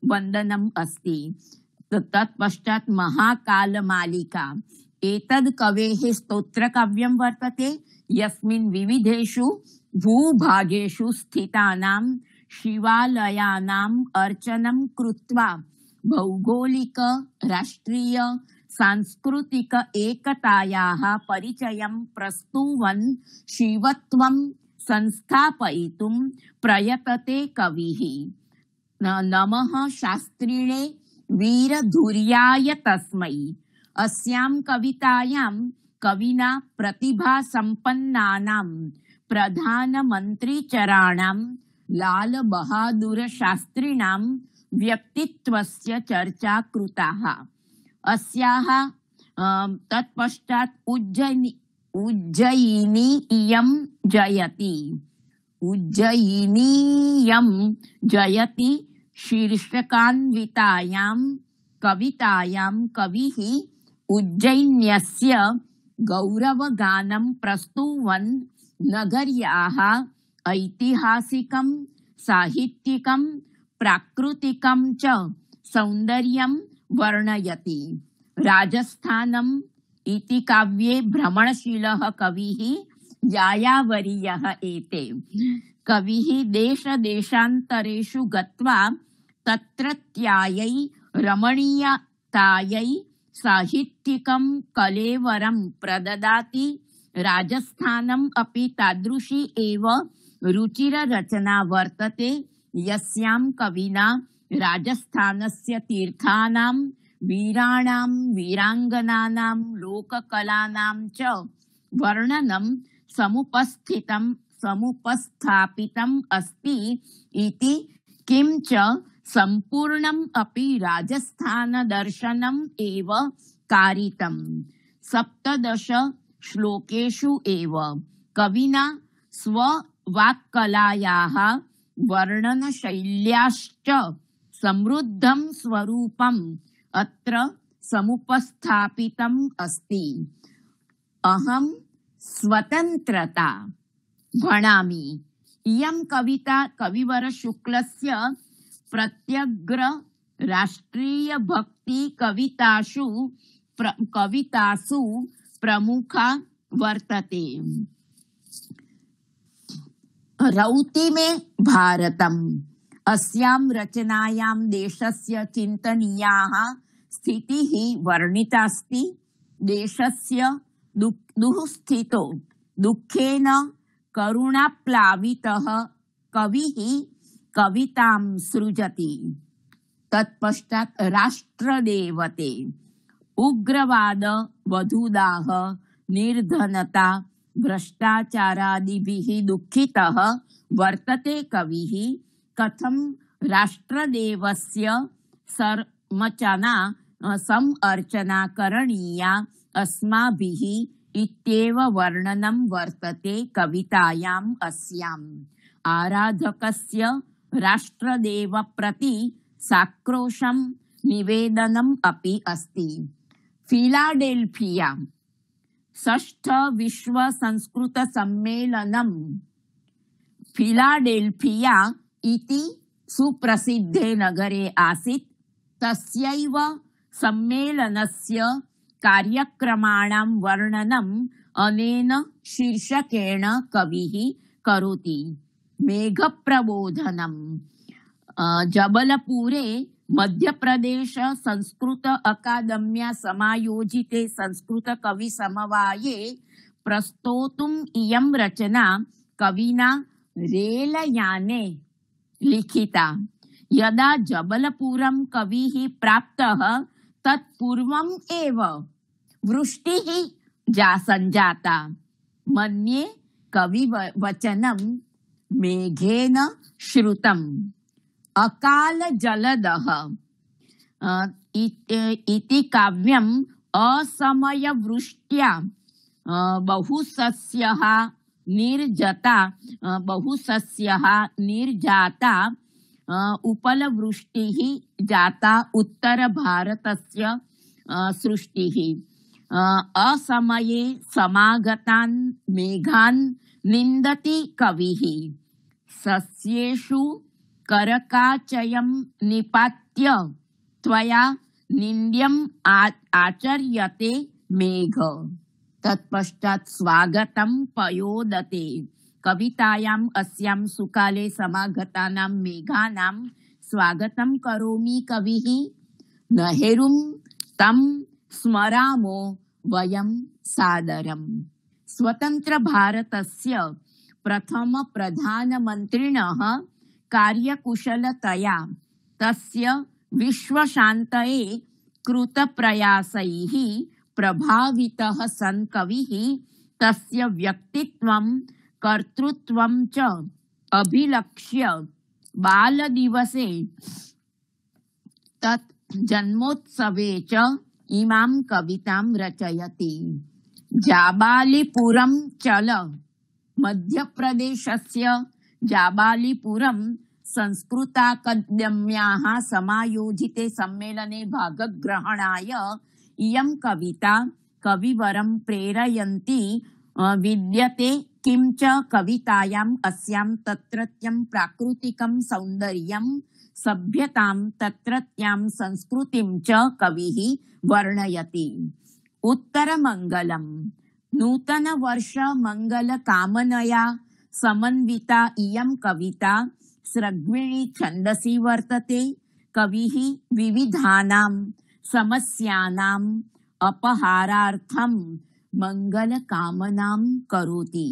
वन्दनम् अस्ति। तत्पश्चात् महाकालमालिका एतद् कवेः स्तोत्रकाव्यं वर्तते, यस्मिन् विविधेषु भूभागेषु स्थितानां शिवालयानाम् अर्चनं कृत्वा भौगोलिक राष्ट्रीय सांस्कृतिक एकतायाः परिचयं प्रस्तुवन् शिवत्वं संस्थापयितुं प्रयतते कविः। नमः शास्त्रिणे वीरधुर्याय तस्मै। अस्यां कवितायां कविना प्रतिभासम्पन्नानां प्रधानमन्त्रिचराणां लाल बहादुर शास्त्रिणां व्यक्तित्वस्य चर्चा कृताः। अस्याः तत्पश्चात् उज्जयिनीयं जयति शीर्षकान्वितायां कवितायां कविः उज्जयिन्यस्य गौरवगानं प्रस्तुवन् नगर्याः ऐतिहासिकं साहित्यिकं प्राकृतिकं च सौन्दर्यं वर्णयति। राजस्थानम् इति काव्ये भ्रमणशीलः कविः यायावरीयः एते। कविः देशदेशान्तरेषु गत्वा तत्रत्यायै रमणीयतायै साहित्यिकं कलेवरं प्रददाति। राजस्थानम् अपि तादृशी एव रुचिररचना वर्तते, यस्यां कविना राजस्थानस्य तीर्थानां वीराणां वीराङ्गनानां लोककलानां च वर्णनं समुपस्थापितम् अस्ति इति। किंच सम्पूर्णम् अपि राजस्थानदर्शनम् एव कारितम्। 17 श्लोकेषु एव कविना स्ववाक्कलायाः वर्णनशैल्याश्च समृद्धं स्वरूपम् अत्र समुपस्थापितम् अस्ति। अहं स्वतन्त्रता भणामि। इयं कविता कविवर शुक्लस्य प्रत्यग्र राष्ट्रीय भक्ति कवितासु प्रमुखा वर्तते। रौति में भारतम्। अस्यां रचनायां देशस्य चिन्तनीयाः स्थितिः वर्णितास्ति। देशस्य दुःस्थितो दुःखेन करुणाप्लावितः कविः कवितां सृजति। तत्पश्चात् राष्ट्रदेवते उग्रवाद वधूदाह निर्धनता भ्रष्टाचारादिभिः दुःखितः वर्तते कविः। कथं राष्ट्रदेवस्य समर्चना करणीया अस्माभिः इत्येव वर्णनं वर्तते कवितायाम् अस्याम्। आराधकस्य राष्ट्रदेव प्रति साक्रोशं निवेदनम् अपि अस्ति। फिलाडेल्फिया 6ठ विश्व संस्कृत सम्मेलनं फिलाडेल्फिया इति सुप्रसिद्धे नगरे आसीत्। तस्यैव सम्मेलनस्य कार्यक्रमाणां वर्णनम् अनेन शीर्षकेण कविः करोति। मेघप्रबोधनम्। जबलपुरे मध्यप्रदेश संस्कृत अकादम्या समायोजिते संस्कृत कवि समवाये प्रस्तोतुम् इयं रचना कविना रेलयाने लिखिता। यदा जबलपुरं कविः प्राप्तः तत्पूर्वम् एव वृष्टिः सञ्जाता। मन्ये कविवचनं मेघेन श्रुतम्। अकाल जलदः इति काव्यम् असमयवृष्ट्या बहुसस्यः निर्जता बहुसस्यः निर्जाता उपलवृष्टिः जाता उत्तरभारतस्य सृष्टिः असमये समागतान् मेघान् निन्दति कविः सस्येषु करकाचयं निपात्य त्वया निन्द्यम् आचर्यते मेघ। तत्पश्चात् स्वागतं पयोदते। कवितायाम् अस्यां सुकाले समागतानां मेघानां स्वागतं करोमि कविः। नहेरुं तं स्मरामो वयं सादरम्। स्वतंत्र भारतस्य प्रथम प्रधानमन्त्रिणः कार्यकुशलतया तस्य विश्वशान्तये कृतप्रयासैः प्रभावितः सन् कविः तस्य व्यक्तित्वं कर्तृत्वं च अभिलक्ष्य बालदिवसे तत् जन्मोत्सवे च इमां कवितां रचयति। जाबालीपुरं चल। मध्यप्रदेशस्य जाबालीपुरं संस्कृताकादम्याः समायोजिते सम्मेलने भागग्रहणाय इयं कविता कविवरं प्रेरयन्ती विद्यते। किं च कवितायाम् अस्यां तत्रत्यं प्राकृतिकं सौन्दर्यं सभ्यतां तत्रत्यां संस्कृतिं च कविः वर्णयति। उत्तरमङ्गलम्। नूतनवर्ष मङ्गलकामनया समन्विता इयं कविता सृग्विणी छन्दसि वर्तते। कविः विविधानां समस्यानाम् अपहारार्थं मङ्गलकामनां करोति।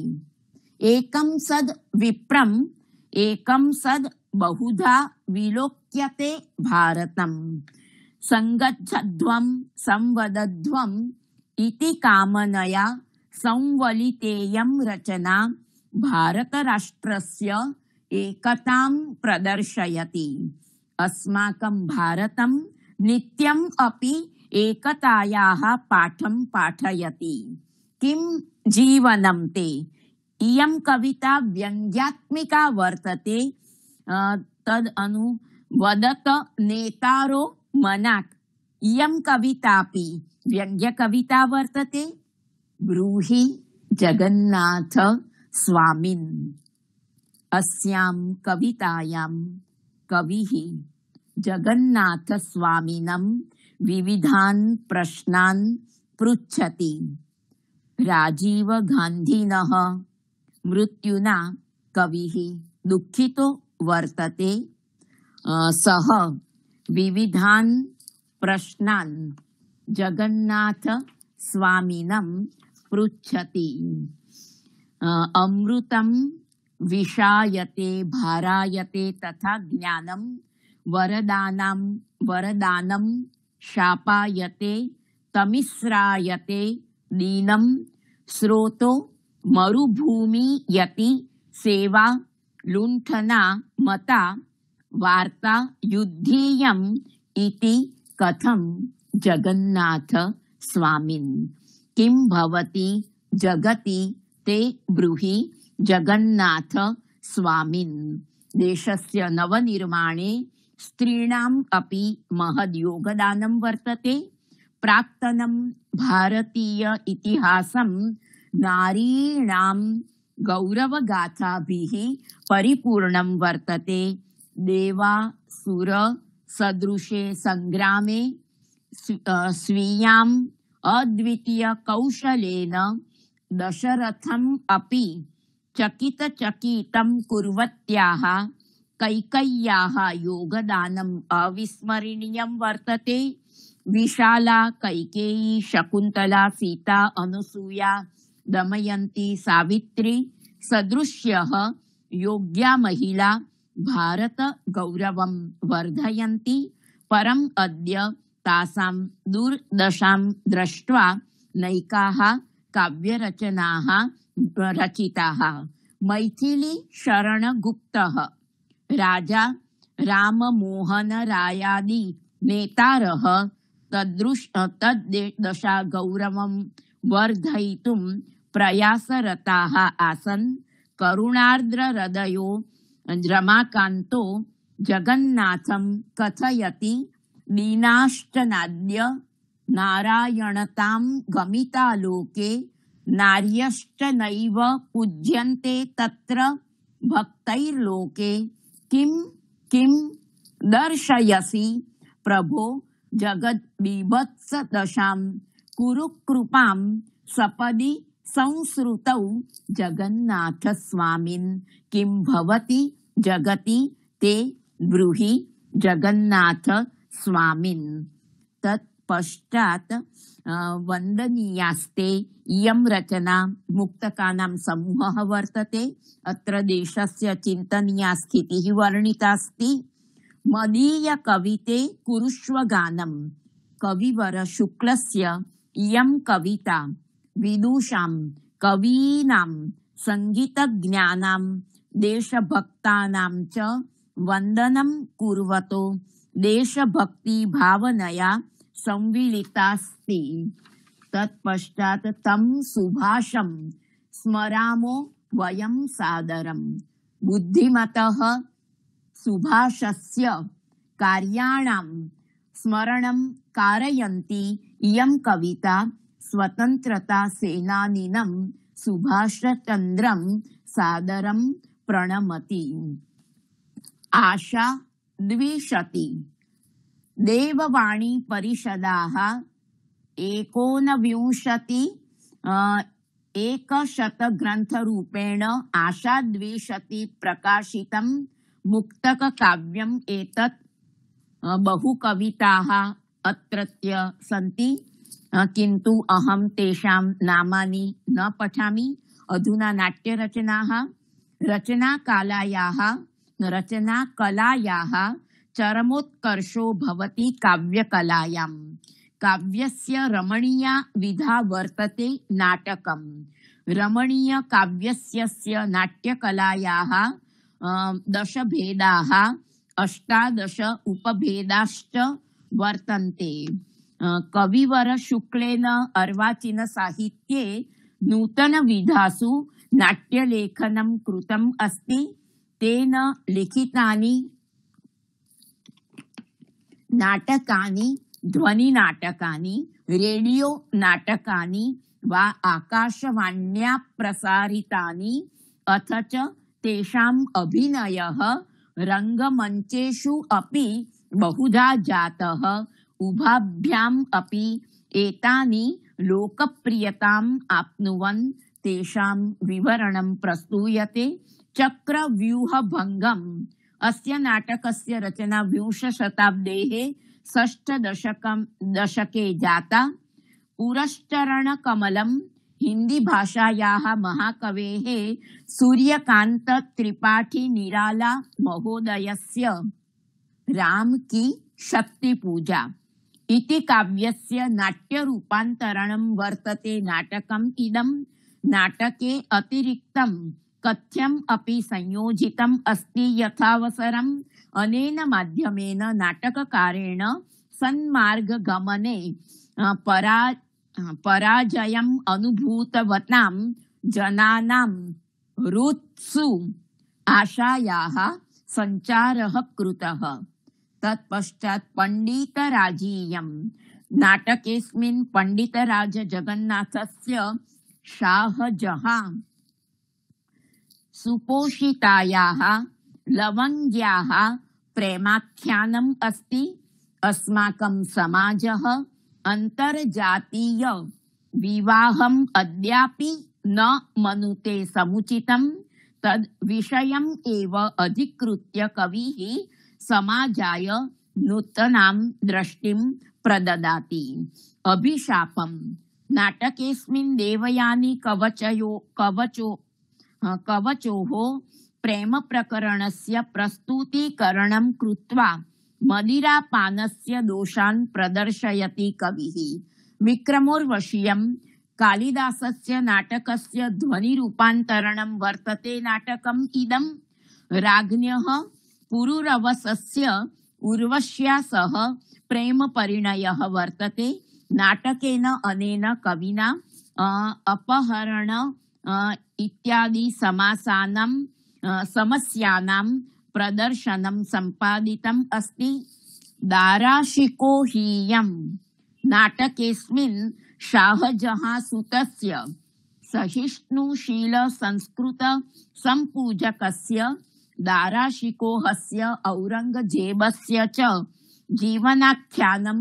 एकं सद् विप्रम् एकं सद् बहुधा विलोक्यते भारतम्। संगच्छध्वं संवदध्वम् इति कामनया संवलितेयं रचना भारतराष्ट्रस्य एकतां प्रदर्शयति। अस्माकं भारतं नित्यम् अपि एकतायाः पाठं पाठयति। किं जीवनं ते। इयं कविता व्यङ्ग्यात्मिका वर्तते। तद् अनु वदत नेतारो मनाक्। इयं कवितापि व्यङ्ग्यकविता वर्तते। ब्रूहि जगन्नाथ स्वामिन्। अस्यां कवितायां कविः जगन्नाथ स्वामिनं विविधान् प्रश्नान् पृच्छति। राजीव गान्धिनः मृत्युना कविः दुःखितो वर्तते। सः विविधान् प्रश्नान् जगन्नाथ स्वामिनं पृच्छति। अमृतं विषायते भारायते तथा ज्ञानं वरदानं शापायते तमिस्रायते दीनं स्रोतो मरुभूमि यति सेवा लुण्ठना मता वार्ता युद्धेयम् इति कथं जगन्नाथ स्वामिन्। किं भवति जगति ते ब्रूहि जगन्नाथ स्वामिन्। देशस्य नवनिर्माणे स्त्रीणाम् अपि महद्योगदानं वर्तते। प्राक्तनं भारतीय इतिहासं नारीणां गौरवगाथाभिः परिपूर्णं वर्तते। देवासुर सदृशे संग्रामे स्वीयाम् अद्वितीय कौशलेन दशरथम् अपि चकितं कुर्वत्याः कैकेय्याः योगदानम् अविस्मरणीयं वर्तते। विशाला कैकेयी शकुन्तला सीता अनुसूया दमयन्ती सावित्री सदृश्यः योग्या महिला भारत गौरवं वर्धयन्ति। परम् अद्य तासां दुर्दशां दृष्ट्वा नैकाः काव्यरचनाः रचिताः। मैथिली शरणगुप्तः राजा राममोहन रायादि नेतारः तद्दशा गौरवं वर्धयितुं प्रयासरताः आसन्। करुणार्द्रहृदयो रमाकान्तो जगन्नाथं कथयति दीनाश्च नारायणतां गमिता लोके नार्यश्च नैव पूज्यन्ते तत्र भक्तैर्लोके किं किं दर्शयसि प्रभो जगद्बीभत्स दशां कुरु कृपां सपदि संसृतौ जगन्नाथ स्वामिन् किं भवति जगति ते ब्रूहि जगन्नाथ स्वामिन्। तत्पश्चात् वन्दनीयास्ते इयं रचना मुक्तकानां समूहः वर्तते। अत्र देशस्य चिन्तनीया स्थितिः वर्णितास्ति। मदीय कविते कुरुष्व गानं। कविवर शुक्लस्य इयं कविता विदुषां कवीनां संगीतज्ञानां देशभक्तानां च वन्दनं कुर्वतो देशभक्ति भावनया संविलितास्ति। तत्पश्चात् तं सुभाषं स्मरामो वयं सादरं। बुद्धिमतः सुभाषस्य कार्याणां स्मरणं कारयन्ती इयं कविता स्वतन्त्रता सेनानिनं सुभाषचन्द्रं सादरं प्रणमति। आशा 20 देववाणी परिषदाः 19 ग्रन्थरूपेण आशा 20 प्रकाशितं मुक्तक काव्यम् एतत्। बहुकविताः अत्रत्य सन्ति, किन्तु अहं तेषां नामानि न पठामि। अधुना नाट्यरचनाः। रचनाकलायाः चरमोत्कर्षो भवति काव्यकलायां। काव्यस्य रमणीया विधा वर्तते नाटकम्। रमणीय काव्यस्य नाट्यकलायाः 10 भेदाः 18 उपभेदाश्च वर्तन्ते। कविवर शुक्लेन अर्वाचीन साहित्ये नूतन विधासु नाट्यलेखनं कृतम् अस्ति। तेन लिखितानि नाटकानि ध्वनिनाटकानि रेडियो नाटकानि वा आकाशवाण्या प्रसारितानि अथ च तेषाम् अभिनयः रङ्गमञ्चेषु अपि बहुधा जातः। उभाभ्याम् अपि एतानि लोकप्रियताम् आप्नुवन् तेषां विवरणं प्रस्तूयते। चक्रव्यूहभङ्गम् अस्य नाटकस्य रचना 20 शताब्देः दशके जाता। पुरश्चरणकमलं हिंदी भाषायाः महाकवेः सूर्यकान्त त्रिपाठी निराला महोदयस्य राम की शक्ति पूजा इति काव्यस्य नाट्यरूपान्तरणं वर्तते। नाटकम् इदं नाटके अतिरिक्तं कथ्यम् अपि संयोजितम् अस्ति। यथावसरम् अनेन माध्यमेन नाटककारेण सन्मार्गगमने पराजयम् अनुभूतवतां जनानां हृत्सु आशायाः सञ्चारः कृतः। तत्पश्चात् पण्डितराजीयम् नाटकेऽस्मिन् पण्डितराज जगन्नाथस्य शाहजहाँ सुपोषितायाः लवङ्ग्याः प्रेमाख्यानम् अस्ति। अस्माकं समाजः अन्तर्जातीय विवाहम् अद्यापि न मनुते समुचितं। तद् विषयम् एव अधिकृत्य कविः समाजाय नूतनां दृष्टिं प्रददाति। अभिशापम् नाटकेऽस्मिन् देवयानी कवचोः प्रेम प्रकरणस्य प्रस्तुतीकरणं कृत्वा मदिरापानस्य दोषान् प्रदर्शयति कविः। विक्रमोर्वशीयं कालिदासस्य नाटकस्य ध्वनिरूपान्तरणं वर्तते। नाटकम् इदं राज्ञः पुरुरवसस्य उर्वश्या सह प्रेमपरिणयः वर्तते। नाटकेन अनेन कविना अपहरण इत्यादि समासानां समस्यानां प्रदर्शनं सम्पादितम् अस्ति। दाराशिको हीयं नाटकेऽस्मिन् शाहजहाँ सुतस्य सहिष्णुशील संस्कृत संपूजकस्य दाराशिकोहस्य औरंगजेबस्य च जीवनाख्यानं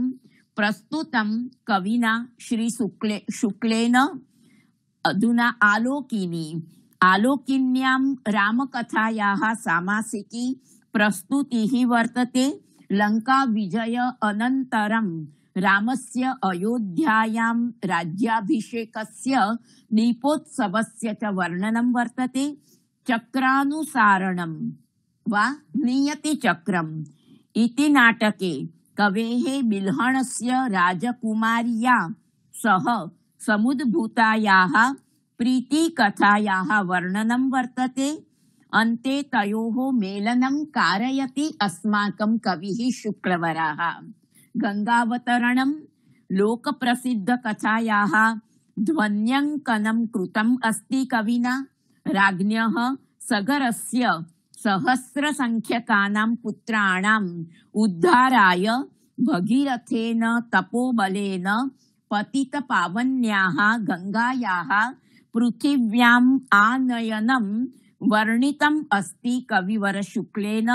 प्रस्तुतं कविना श्री शुक्लेन। अधुना आलोकिन्यां रामकथायाः सामासिकी प्रस्तुतिः वर्तते। लंका विजय अनन्तरं रामस्य अयोध्यायां राज्याभिषेकस्य दीपोत्सवस्य च वर्णनं वर्तते। चक्रानुसारणं वा नियतिचक्रम् इति नाटके कवेः बिल्हणस्य राजकुमार्या सह समुद्भूतायाः प्रीतिकथायाः वर्णनं वर्तते। अन्ते तयोः मेलनं कारयति अस्माकं कविः शुक्लवरः। गंगावतरणं लोकप्रसिद्धकथायाः ध्वन्यङ्कनं कृतम् अस्ति कविना। राज्ञः सगरस्य सहस्रसंख्यकानां पुत्राणाम् उद्धाराय भगीरथेन तपोबलेन पतितपावन्याः गंगायाः पृथिव्याम् आनयनं वर्णितम् अस्ति कविवर शुक्लेन।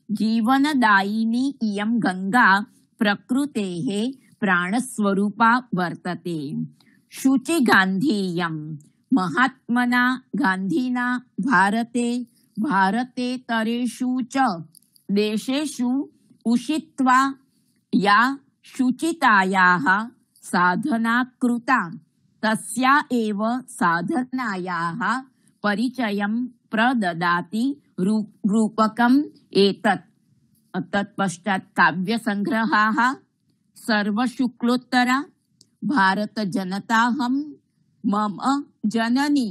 जीवनदायिनी इयं गंगा प्रकृतेः प्राणस्वरूपा वर्तते। शुचिगान्धीयं महात्मना गान्धिना भारतेतरेषु च देशेषु उषित्वा या शुचितायाः साधना कृता तस्या एव साधनायाः परिचयं प्रददाति रूपकम् एतत्। तत्पश्चात् काव्यसंग्रहाः सर्वशुक्लोत्तरा भारत जनताहं मम जननी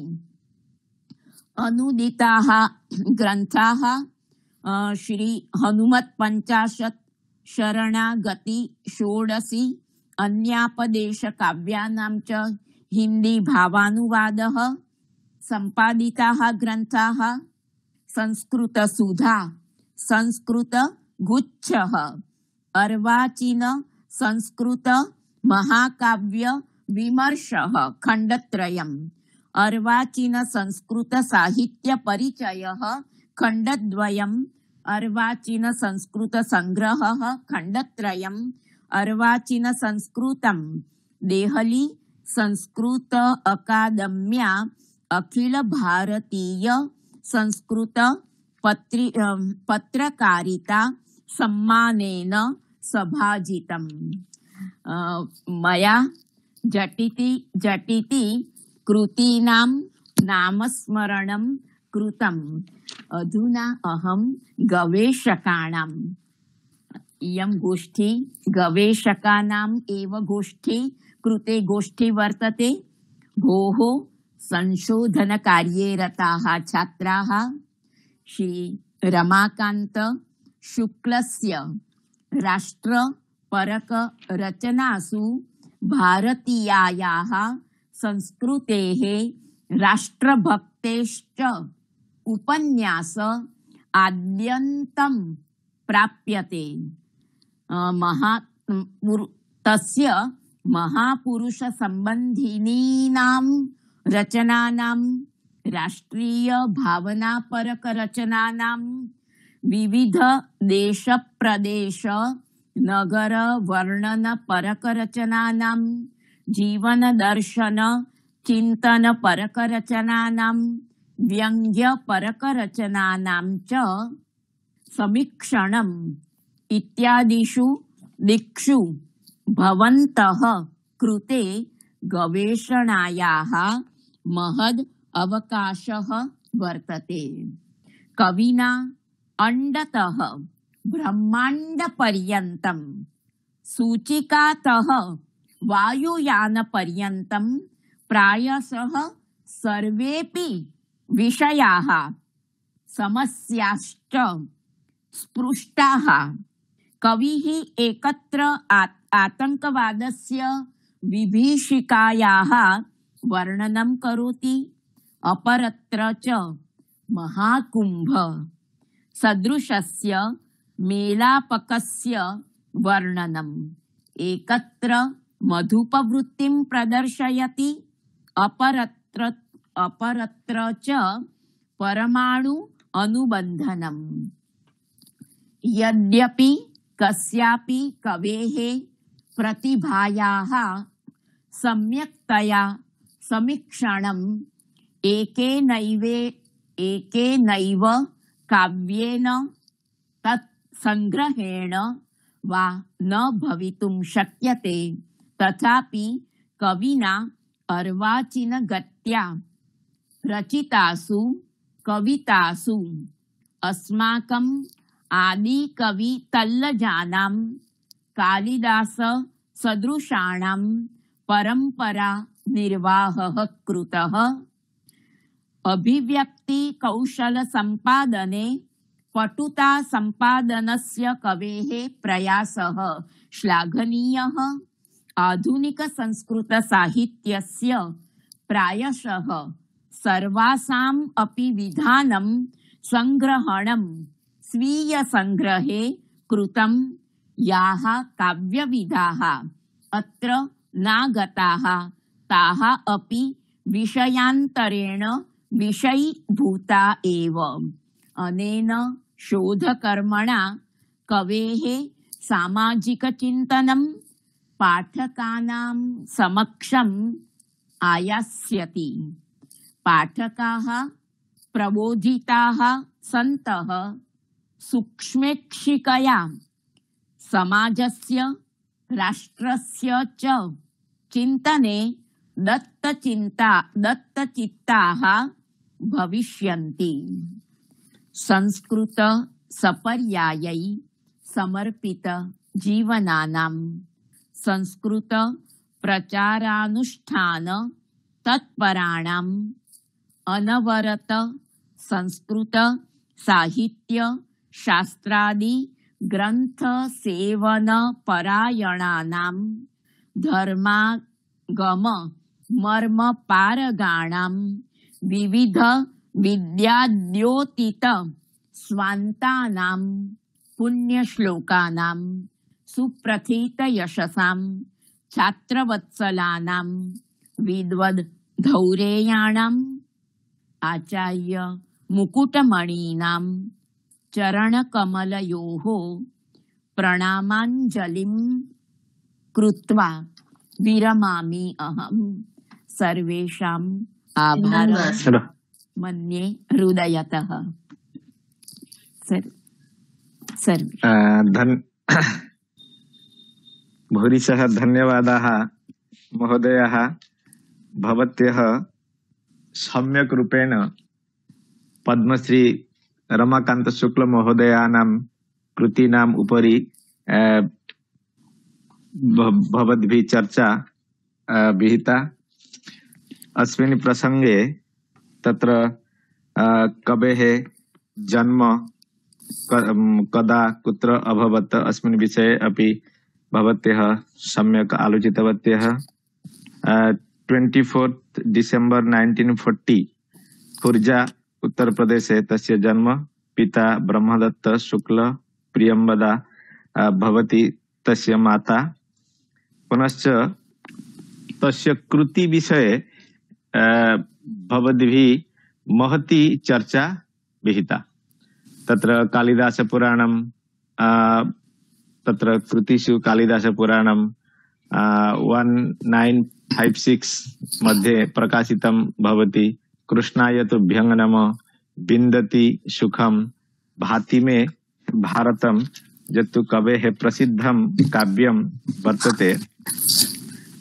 अनुदिताः ग्रन्थाः श्री हनुमत् 50 शरणागति 16 अन्यापदेश काव्यानां च हिंदी भावानुवादः संपादिताः ग्रन्थाः संस्कृत सुधा संस्कृत गुच्छः अर्वाचीन संस्कृत महाकाव्य विमर्शः खण्डत्रयम् अर्वाचीन संस्कृत साहित्य परिचयः खण्डद्वयम् अर्वाचीन संस्कृत संग्रहः खण्डत्रयम् अर्वाचीन संस्कृतं देहली संस्कृत अकादम्या अखिल भारतीय संस्कृत पत्रकारिता सम्मानेन सभाजितम्। मया झटिति कृतीनां नामस्मरणं कृतम्। अधुना अहं गवेषकाणाम् इयं गोष्ठी गवेषकाणाम् एव गोष्ठी कृते गोष्ठी वर्तते। भोः संशोधनकार्ये रताः छात्राः श्री रमाकान्त शुक्लस्य राष्ट्रपरक रचनासु भारतीयायाः संस्कृतेः राष्ट्रभक्तेश्च उपन्यास आद्यन्तं प्राप्यते। तस्य महापुरुष संबंधिनीनां रचनानां राष्ट्रीय भावनापरक रचनानां विविध देश प्रदेश नगर वर्णन परक रचनानां जीवन दर्शन चिंतन परक रचनानां व्यंग्य परक रचनानां च समीक्षणम् इत्यादिषु दिक्षु भवन्तः कृते गवेषणायाः महद् अवकाशः वर्तते। कविना अंडतः ब्रह्माण्डपर्यन्तं सूचिकातः वायुयानपर्यन्तं प्रायशः सर्वेपि विषयाः समस्याश्च स्पृष्टाः। कविः एकत्र आतंकवादस्य विभीषिकायाः वर्णनं करोति। अपरत्र च महाकुंभ सदृशस्य मेलापकस्य वर्णनम्। एकत्र मधुपवृत्तिं प्रदर्शयति, अपरत्र च परमाणु अनुबन्धनम्। यद्यपि कस्यापि कवेः प्रतिभायाः सम्यक्तया समीक्षणम् एकेनैव काव्येन तत् संग्रहेण वा न भवितुं शक्यते। तथापि कविना अर्वाचीनगत्या रचितासु कवितासु अस्माकम् आदिकवितल्लजानां कालिदास सदृशाणां परम्परा निर्वाहः कृतः। अभिव्यक्ति कौशल संपादने पटुता संपादनस्य कवेः प्रयासः श्लाघनीयः। आधुनिक संस्कृत साहित्यस्य प्रायशः सर्वासाम् अपि विधानं संग्रहणं स्वीय संग्रहे कृतं। याः काव्यविधाः अत्र नागताः ताः अपि विषयान्तरेण विषयीभूता एव। अनेन शोधकर्मणा कवेः सामाजिकचिन्तनं पाठकानां समक्षम् आयास्यति। पाठकाः प्रबोधिताः सन्तः सूक्ष्मेक्षिकया समाजस्य राष्ट्रस्य च चिन्तने दत्तचित्ताः भविष्यन्ति। संस्कृत सपर्यायै समर्पित जीवनानां संस्कृत प्रचारानुष्ठान तत्पराणाम् अनवरत संस्कृत साहित्य शास्त्रादि ग्रंथ सेवन परायणानां धर्मागम मर्म पारगाणां विविध विद्याद्योतित स्वान्तानां पुण्यश्लोकानां सुप्रथित यशसां छात्रवत्सलानां विद्वद्धौरेयाणाम् आचार्य मुकुटमणीनां चरणकमलयोः प्रणामाञ्जलिं कृत्वा विरमामि अहम्। सर्वेषाम् आभारं मन्ये हृदयतः।
भूरिशः धन्यवादाः महोदयः। भवत्यः सम्यक् रूपेण पद्मश्री रमाकान्त शुक्ल महोदयानां कृतीनाम् उपरि भवद्भिः चर्चा विहिता। अस्मिन् प्रसंगे तत्र कवेः जन्म कदा कुत्र अभवत् अस्मिन् विषये अपि भवत्यः सम्यक् आलोचितवत्यः। 24 डिसेम्बर 1940 खुर्जा उत्तर प्रदेशे तस्य जन्म। पिता ब्रह्मदत्त शुक्ल प्रियंवदा भवति तस्य माता। पुनश्च तस्य कृति विषये भवद्भिः महती चर्चा विहिता। तत्र कालिदास पुराणं तत्र कृतिषु कालिदास पुराणं 1956 मध्ये प्रकाशितं भवति। कृष्णाय तुभ्यं नमः, विन्दति सुखं, भाति मे भारतं यत्तु कवेः प्रसिद्धं काव्यं वर्तते।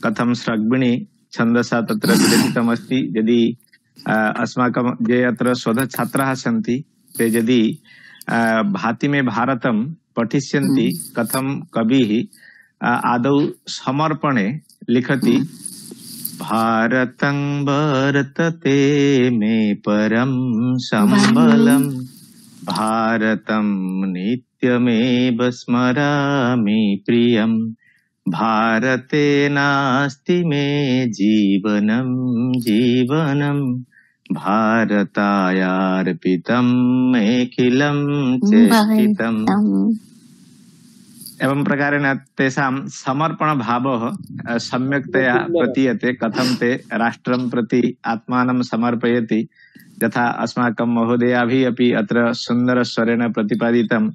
कथं स्रग्विणी छन्दसा तत्र विरचितमस्ति। यदि अस्माकं ये अत्र शोधछात्राः सन्ति ते यदि भाति मे भारतं पठिष्यन्ति कथं कविः आदौ समर्पणे लिखति भारतं वर्तते मे परं सम्बलं, भारतं नित्यमेव स्मरामि प्रियं, भारते नास्ति मे जीवनं जीवनं भारतायार्पितम् मेखिलं चेष्टितम्। एवं प्रकारेण तेषां समर्पण भावः सम्यक्तया प्रतीयते। कथं ते राष्ट्रं प्रति आत्मानं समर्पयति, यथा अस्माकं महोदयाभिः अपि अत्र सुन्दरस्वरेण प्रतिपादितं।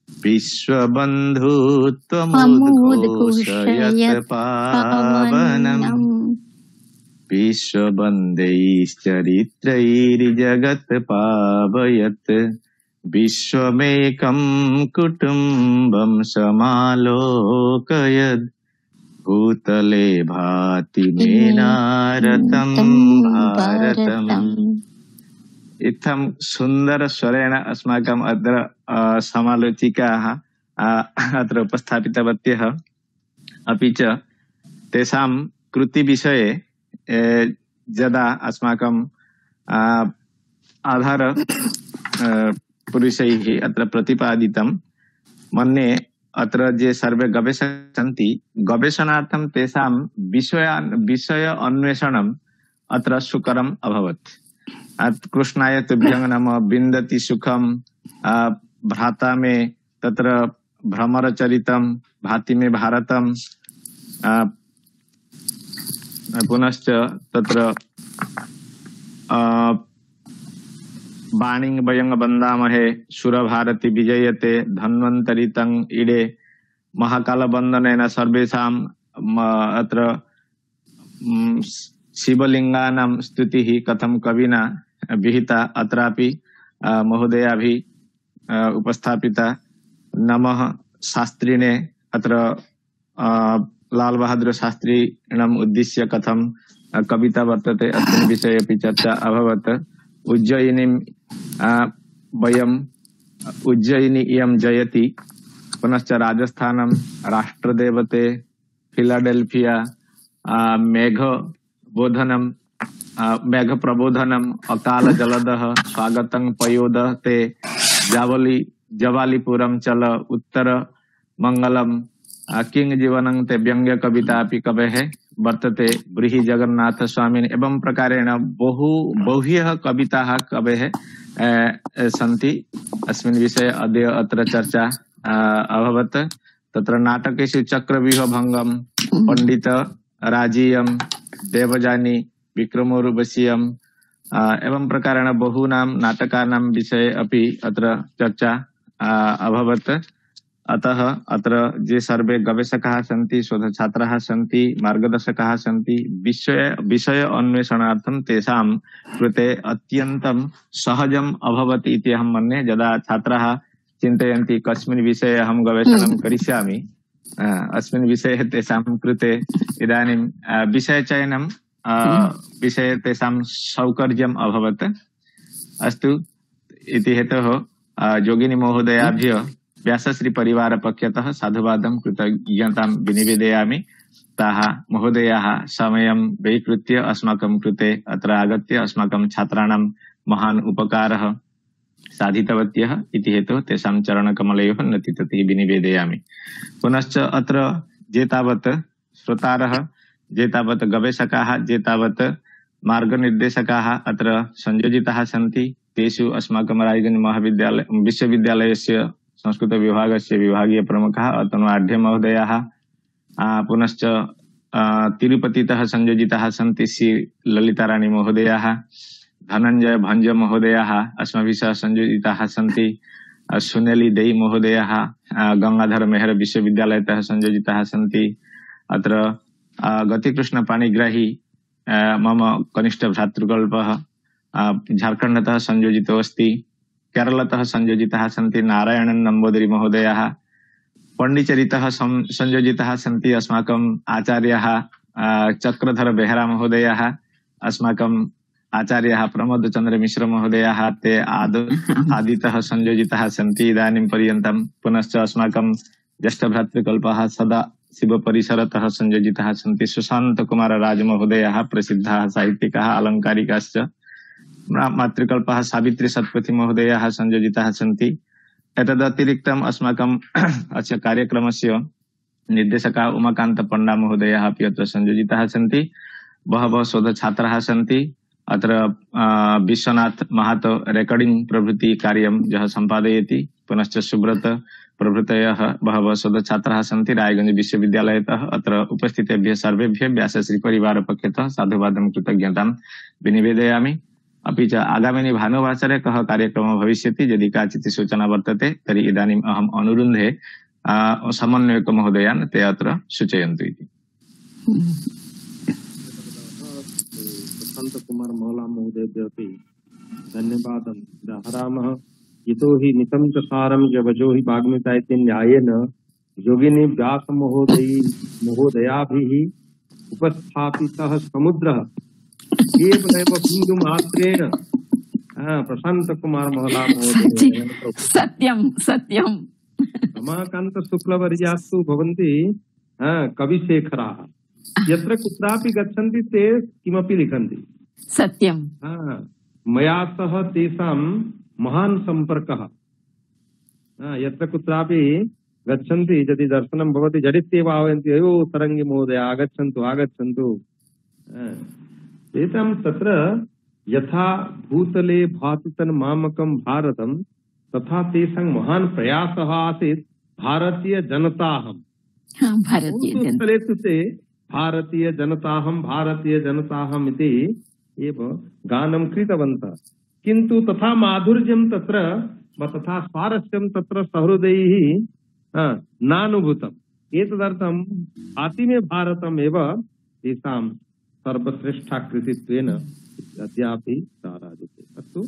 विश्वबन्धुत्वमुद्घोषयत् पावनम् विश्वबन्धैश्चरित्रैर्जगत् पावयत् विश्वमेकं कुटुम्बं समालोकयद् भूतले भाति मेनारतं भारतम्। इत्थं सुन्दर स्वरेण अस्माकम् अत्र समालोचिकाः अत्र उपस्थापितवत्यः। अपि च तेषां कृतिविषये यदा अस्माकं आधार पुरुषैः अत्र प्रतिपादितं, मन्ये अत्र ये सर्वे गवेषकाः सन्ति, गवेषणार्थं तेषां विषय अन्वेषणम् अत्र सुकरम् अभवत्। कृष्णाय तुभ्यं नमः विन्दति सुखं भ्राता मे तत्र भ्रमरचरितं भाति मे भारतं। पुनश्च तत्र वाणीं वयं वन्दामहे सुरभारती विजयते धन्वन्तरितं इडे महाकालवन्दनेन सर्वेषां अत्र शिवलिंगानां स्तुतिः कथं कविना विहिता अत्रापि महोदयाभिः उपस्थापिता। नमः शास्त्रिणे अत्र लाल बहादुर शास्त्रिणम् उद्दिश्य कथं कविता वर्तते अस्मिन् विषये अपि चर्चा अभवत्। उज्जयिनीं वयम् उज्जयिनी इयं जयति। पुनश्च राजस्थानं राष्ट्रदेवते फिलाडेल्फिया मेघ प्रबोधनम अकाल जलदः स्वागतं पयोद ते जवालीपुरम चल उत्तर मंगलम किंग जीवनं ते व्यंग्य कविता अपि कवेः वर्तते ब्रीहि जगन्नाथ स्वामिन्। एवं प्रकारेण बहुह्यः कविताः कवेः सन्ति। अस्मिन् विषये अद्य अत्र चर्चा अभवत्। तत्र नाटकेषु चक्रव्यूहभङ्गं पंडित राजीयम देवजानी विक्रमोर्वशीयम एवं प्रकारेण बहूनां नाटकानां विषये अपि अत्र चर्चा अभवत्। अतः अत्र ये सर्वे गवेषकाः सन्ति, शोधछात्राः सन्ति, मार्गदर्शकाः सन्ति, विषय अन्वेषणार्थं तेषां कृते अत्यन्तं सहजम् अभवत् इति अहं मन्ये। यदा छात्राः चिन्तयन्ति कस्मिन् विषये अहं गवेषणं करिष्यामि, अस्मिन् विषये तेषां कृते इदानीं विषयचयनं विषये तेषां सौकर्यम् अभवत्। अस्तु, इति हेतोः योगिनी महोदयाभ्यः व्यासश्री परिवार पक्षतः साधुवादं कृतज्ञतां विनिवेदयामि। ताः महोदयाः समयं व्ययीकृत्य अस्माकं कृते अत्र आगत्य अस्माकं छात्राणां महान् उपकारः साधितवत्यः इति हेतोः तेषां चरणकमलयोः नतिततिः विनिवेदयामि। पुनश्च अत्र ये तावत् श्रोतारः, ये तावत् गवेषकाः, ये तावत् मार्गनिर्देशकाः अत्र संयोजिताः सन्ति, तेषु अस्माकं रायगंज विश्वविद्यालयस्य संस्कृत विभागस्य विभागीय प्रमुखः अतनुवाढ्य महोदयाः, पुनश्च तिरुपतितः संयोजिताः सन्ति श्री ललिताराणी महोदयाः, धनंजय भंज महोदयाः अस्माभिः सह संयोजिताः सन्ति, सुनेली देई महोदयाः गंगाधर मेहर विश्वविद्यालयतः संयोजिताः सन्ति। अत्र गतिकृष्ण पाणिग्राही मम कनिष्ठ भ्रातृकल्पः झारखण्डतः संयोजितो अस्ति। केरलतः संयोजिताः सन्ति नारायणन नम्बोदरी महोदयाः। पण्डिचेरीतः संयोजिताः सन्ति अस्माकम् आचार्याः चक्रधर बेहरा महोदयाः, अस्माकम् आचार्याः प्रमोद चंद्र मिश्र महोदयाः ते आदितः संयोजिताः सन्ति इदानीं पर्यन्तं। पुनश्च अस्माकं ज्येष्ठ भ्रातृकल्पः सदा शिव परिसरतः संयोजिताः सन्ति। सुशांत कुमार राज महोदयाः प्रसिद्धाः साहित्यिकाः अलङ्कारिकाश्च। मातृकल्पः सावित्री सत्पथी महोदयाः संयोजिताः सन्ति। एतदतिरिक्तम् अस्माकम् अस्य कार्यक्रमस्य निर्देशका उमाकान्त पण्डा महोदयः अपि अत्र संयोजिताः सन्ति। बहवः शोधछात्राः सन्ति। अत्र विश्वनाथ महातो रेकर्डिंग प्रभृति कार्यं यः सम्पादयति, पुनश्च सुब्रत प्रभृतयः बहवः शोधछात्राः सन्ति रायगंज विश्वविद्यालयतः। अत्र उपस्थितेभ्यः सर्वेभ्यः व्यासश्री परिवारपक्षतः साधुवादं कृतज्ञतां विनिवेदयामि। अपि च आगामिनि भानुवासरे कः कार्यक्रमः भविष्यति यदि काचित् सूचना वर्तते तर्हि इदानीम् अहम् अनुरुन्धे समन्वयक महोदयान् ते अत्र सूचयन्तु इति।
प्रशांत कुमार महला महोदय अपि धन्यवादं दाहरामः। यतो हि नितं च सारं जवजो हि वाग्मिता इति न्यायेन योगिनी व्यास महोदयाभिः उपस्थापितः समुद्रः केवलैव बिन्दुमात्रेण प्रशांत कुमार महला महोदय
सत्यं सत्यं
रमाकान्त शुक्लवर्यास्तु भवन्ति कविशेखराः। यत्र कुत्रापि गच्छन्ति ते किमपि लिखन्ति।
सत्यं
मया सह तेषां महान् सम्पर्कः। यत्र कुत्रापि गच्छन्ति यदि दर्शनं भवति झटित्येव आह्वयन्ति, अयो तरङ्गी महोदय आगच्छन्तु आगच्छन्तु। तेषां तत्र यथा भूतले भाति तन्मामकं भारतं तथा तेषां महान् प्रयासः आसीत् भारतीय जनताहं। भारतीय जनताहं इति एव गानं कृतवन्तः। किन्तु तथा माधुर्यं तत्र तथा स्वारस्यं तत्र सहृदैः नानुभूतम्। एतदर्थं भातिमे भारतम् एव तेषां सर्वश्रेष्ठाकृतित्वेन अद्यापि आराध्यते। अस्तु,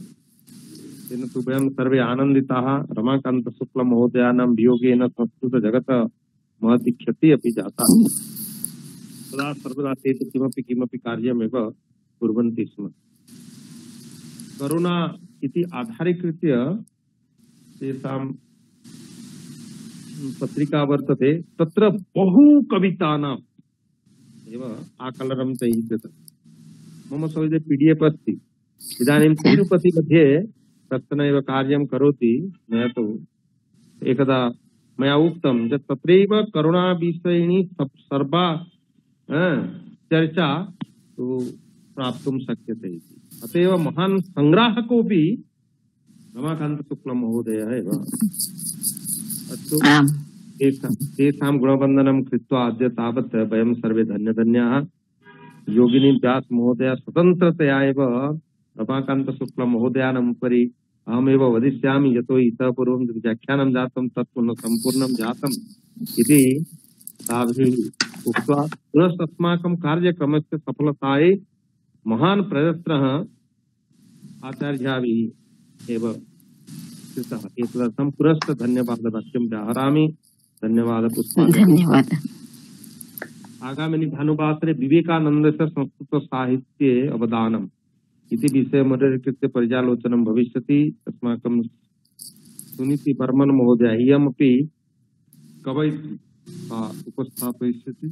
तेन तु वयं सर्वे आनन्दिताः। रमाकान्त शुक्ल महोदयानां वियोगेन संस्कृत जगत महती क्षतिः अपि जाता। सदा सर्वदा ते तु किमपि कार्यमेव कुर्वन्ति स्म। करुणा इति आधारीकृत्य तेषां पत्रिका वर्तते। तत्र बहु कवितानाम् एव आकलनं तैः कृतं। मम सविधे PDF अस्ति। इदानीं तिरुपति मध्ये कश्चन एव कार्यं करोति। मया तु एकदा मया उक्तं यत् तत्रैव करुणाविषयिणी सर्वा चर्चा तु प्राप्तुं शक्यते इति। अत एव महान् संग्राहकोऽपि रमाकान्त शुक्ल महोदयः एव। अस्तु, तेषां गुणवन्दनं कृत्वा अद्य तावत् वयं सर्वे धन्यधन्याः। योगिनी व्यास महोदय स्वतन्त्रतया एव रमाकान्त शुक्ल महोदयानाम् उपरि अहमेव वदिष्यामि, यतो हि इतः पूर्वं व्याख्यानं जातं तत् पुनः सम्पूर्णं जातम् इति ताभिः उक्त्वा पुनश्च अस्माकं कार्यक्रमस्य सफलतायै महान् प्रयत्नः आचार्याभिः एव कृतः। एतदर्थं पुनश्च धन्यवादवाक्यं व्याहरामि। धन्यवादः। आगामिनि भानुवासरे विवेकानन्दस्य संस्कृतसाहित्ये अवदानम् इति विषयमधिकृत्य पर्यालोचनं भविष्यति। अस्माकं सुनीति बर्मन महोदय इयमपि कवयित्री उपस्थापयिष्यति।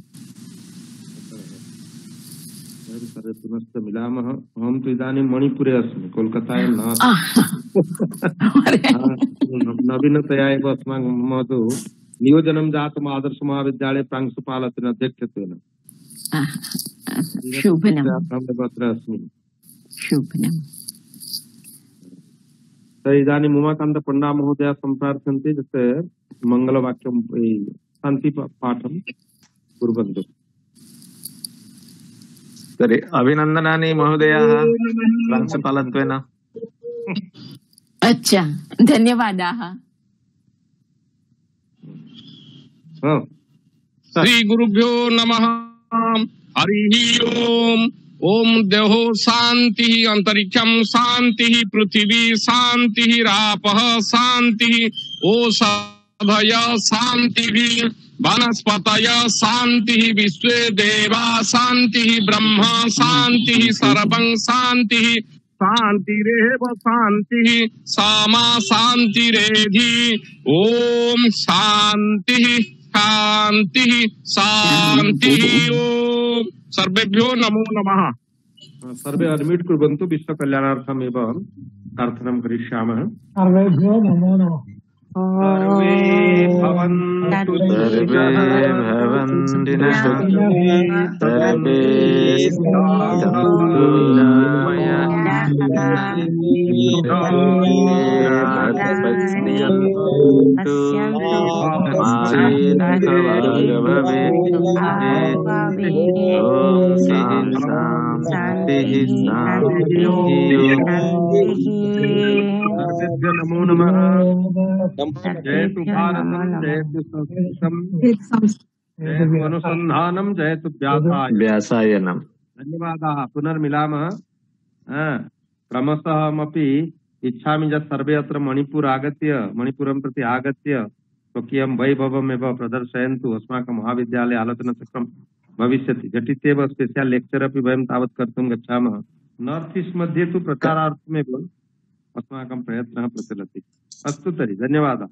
वयं सर्वे पुनश्च मिलामः। अहं तु इदानीं मणिपुरे अस्मि, कोलकातायां नास्मि। नवीनतया एव अस्माकं मम तु नियोजनं जातम् आदर्श महाविद्यालये प्रांशुपालत्वेन अध्यक्षत्वेन। अत्र अस्मि। इदानीम् उमाकान्त पण्डा महोदय सम्प्रार्थन्ते यत् मङ्गलवाक्यं शान्तिपाठं कुर्वन्तु।
तर्हि अभिनन्दनानि महोदयाः प्रांशुपालत्वेन।
अच्छा, धन्यवादाः।
श्री गुरुभ्यो नमः। हरिः ओम। ओम देहो शांति, अंतरिक्षम शांति, पृथ्वी शांति, रापः शांति, ओषधय शांति, वनस्पतय शांति, विश्वे देवा शांति, ब्रह्म शांति, सर्वं शांति, शांतिरेव शांति, सामा शांतिरेधि। ओम शांति शांति शांति। ओम सर्वेभ्यो नमो नमः।
सर्वे अनम्यूट कुर्वन्तु। विश्व कल्याणार्थमेव प्रार्थनां करिष्यामः।
सर्वेभ्यो नमो नमः।
सर्वे भवन्तु
सर्वे भवन्ति नः सर्वे सन्तु भद्रपश्यन्तु मा शान्तिः
नमो नमः। जयतु भारतम, जयतु संस्कृतम, जयतु अनुसंधानम, जयतु
व्यासाय नमः।
धन्यवादाः। पुनर्मिलामः। क्रमशःमपि इच्छामि यत् सर्वे अत्र मणिपुरं प्रति आगत्य स्वकीयं वैभवमेव प्रदर्शयन्तु। अस्माकं महाविद्यालये आलोचनाचक्रं भविष्यति। झटित्येव स्पेशल लेक्चर अपि वयं तावत् कर्तुं गच्छामः। नॉर्थ ईस्ट मध्ये तु प्रचारार्थमेव अस्माकं प्रयत्नः प्रचलति। अस्तु तर्हि धन्यवादः।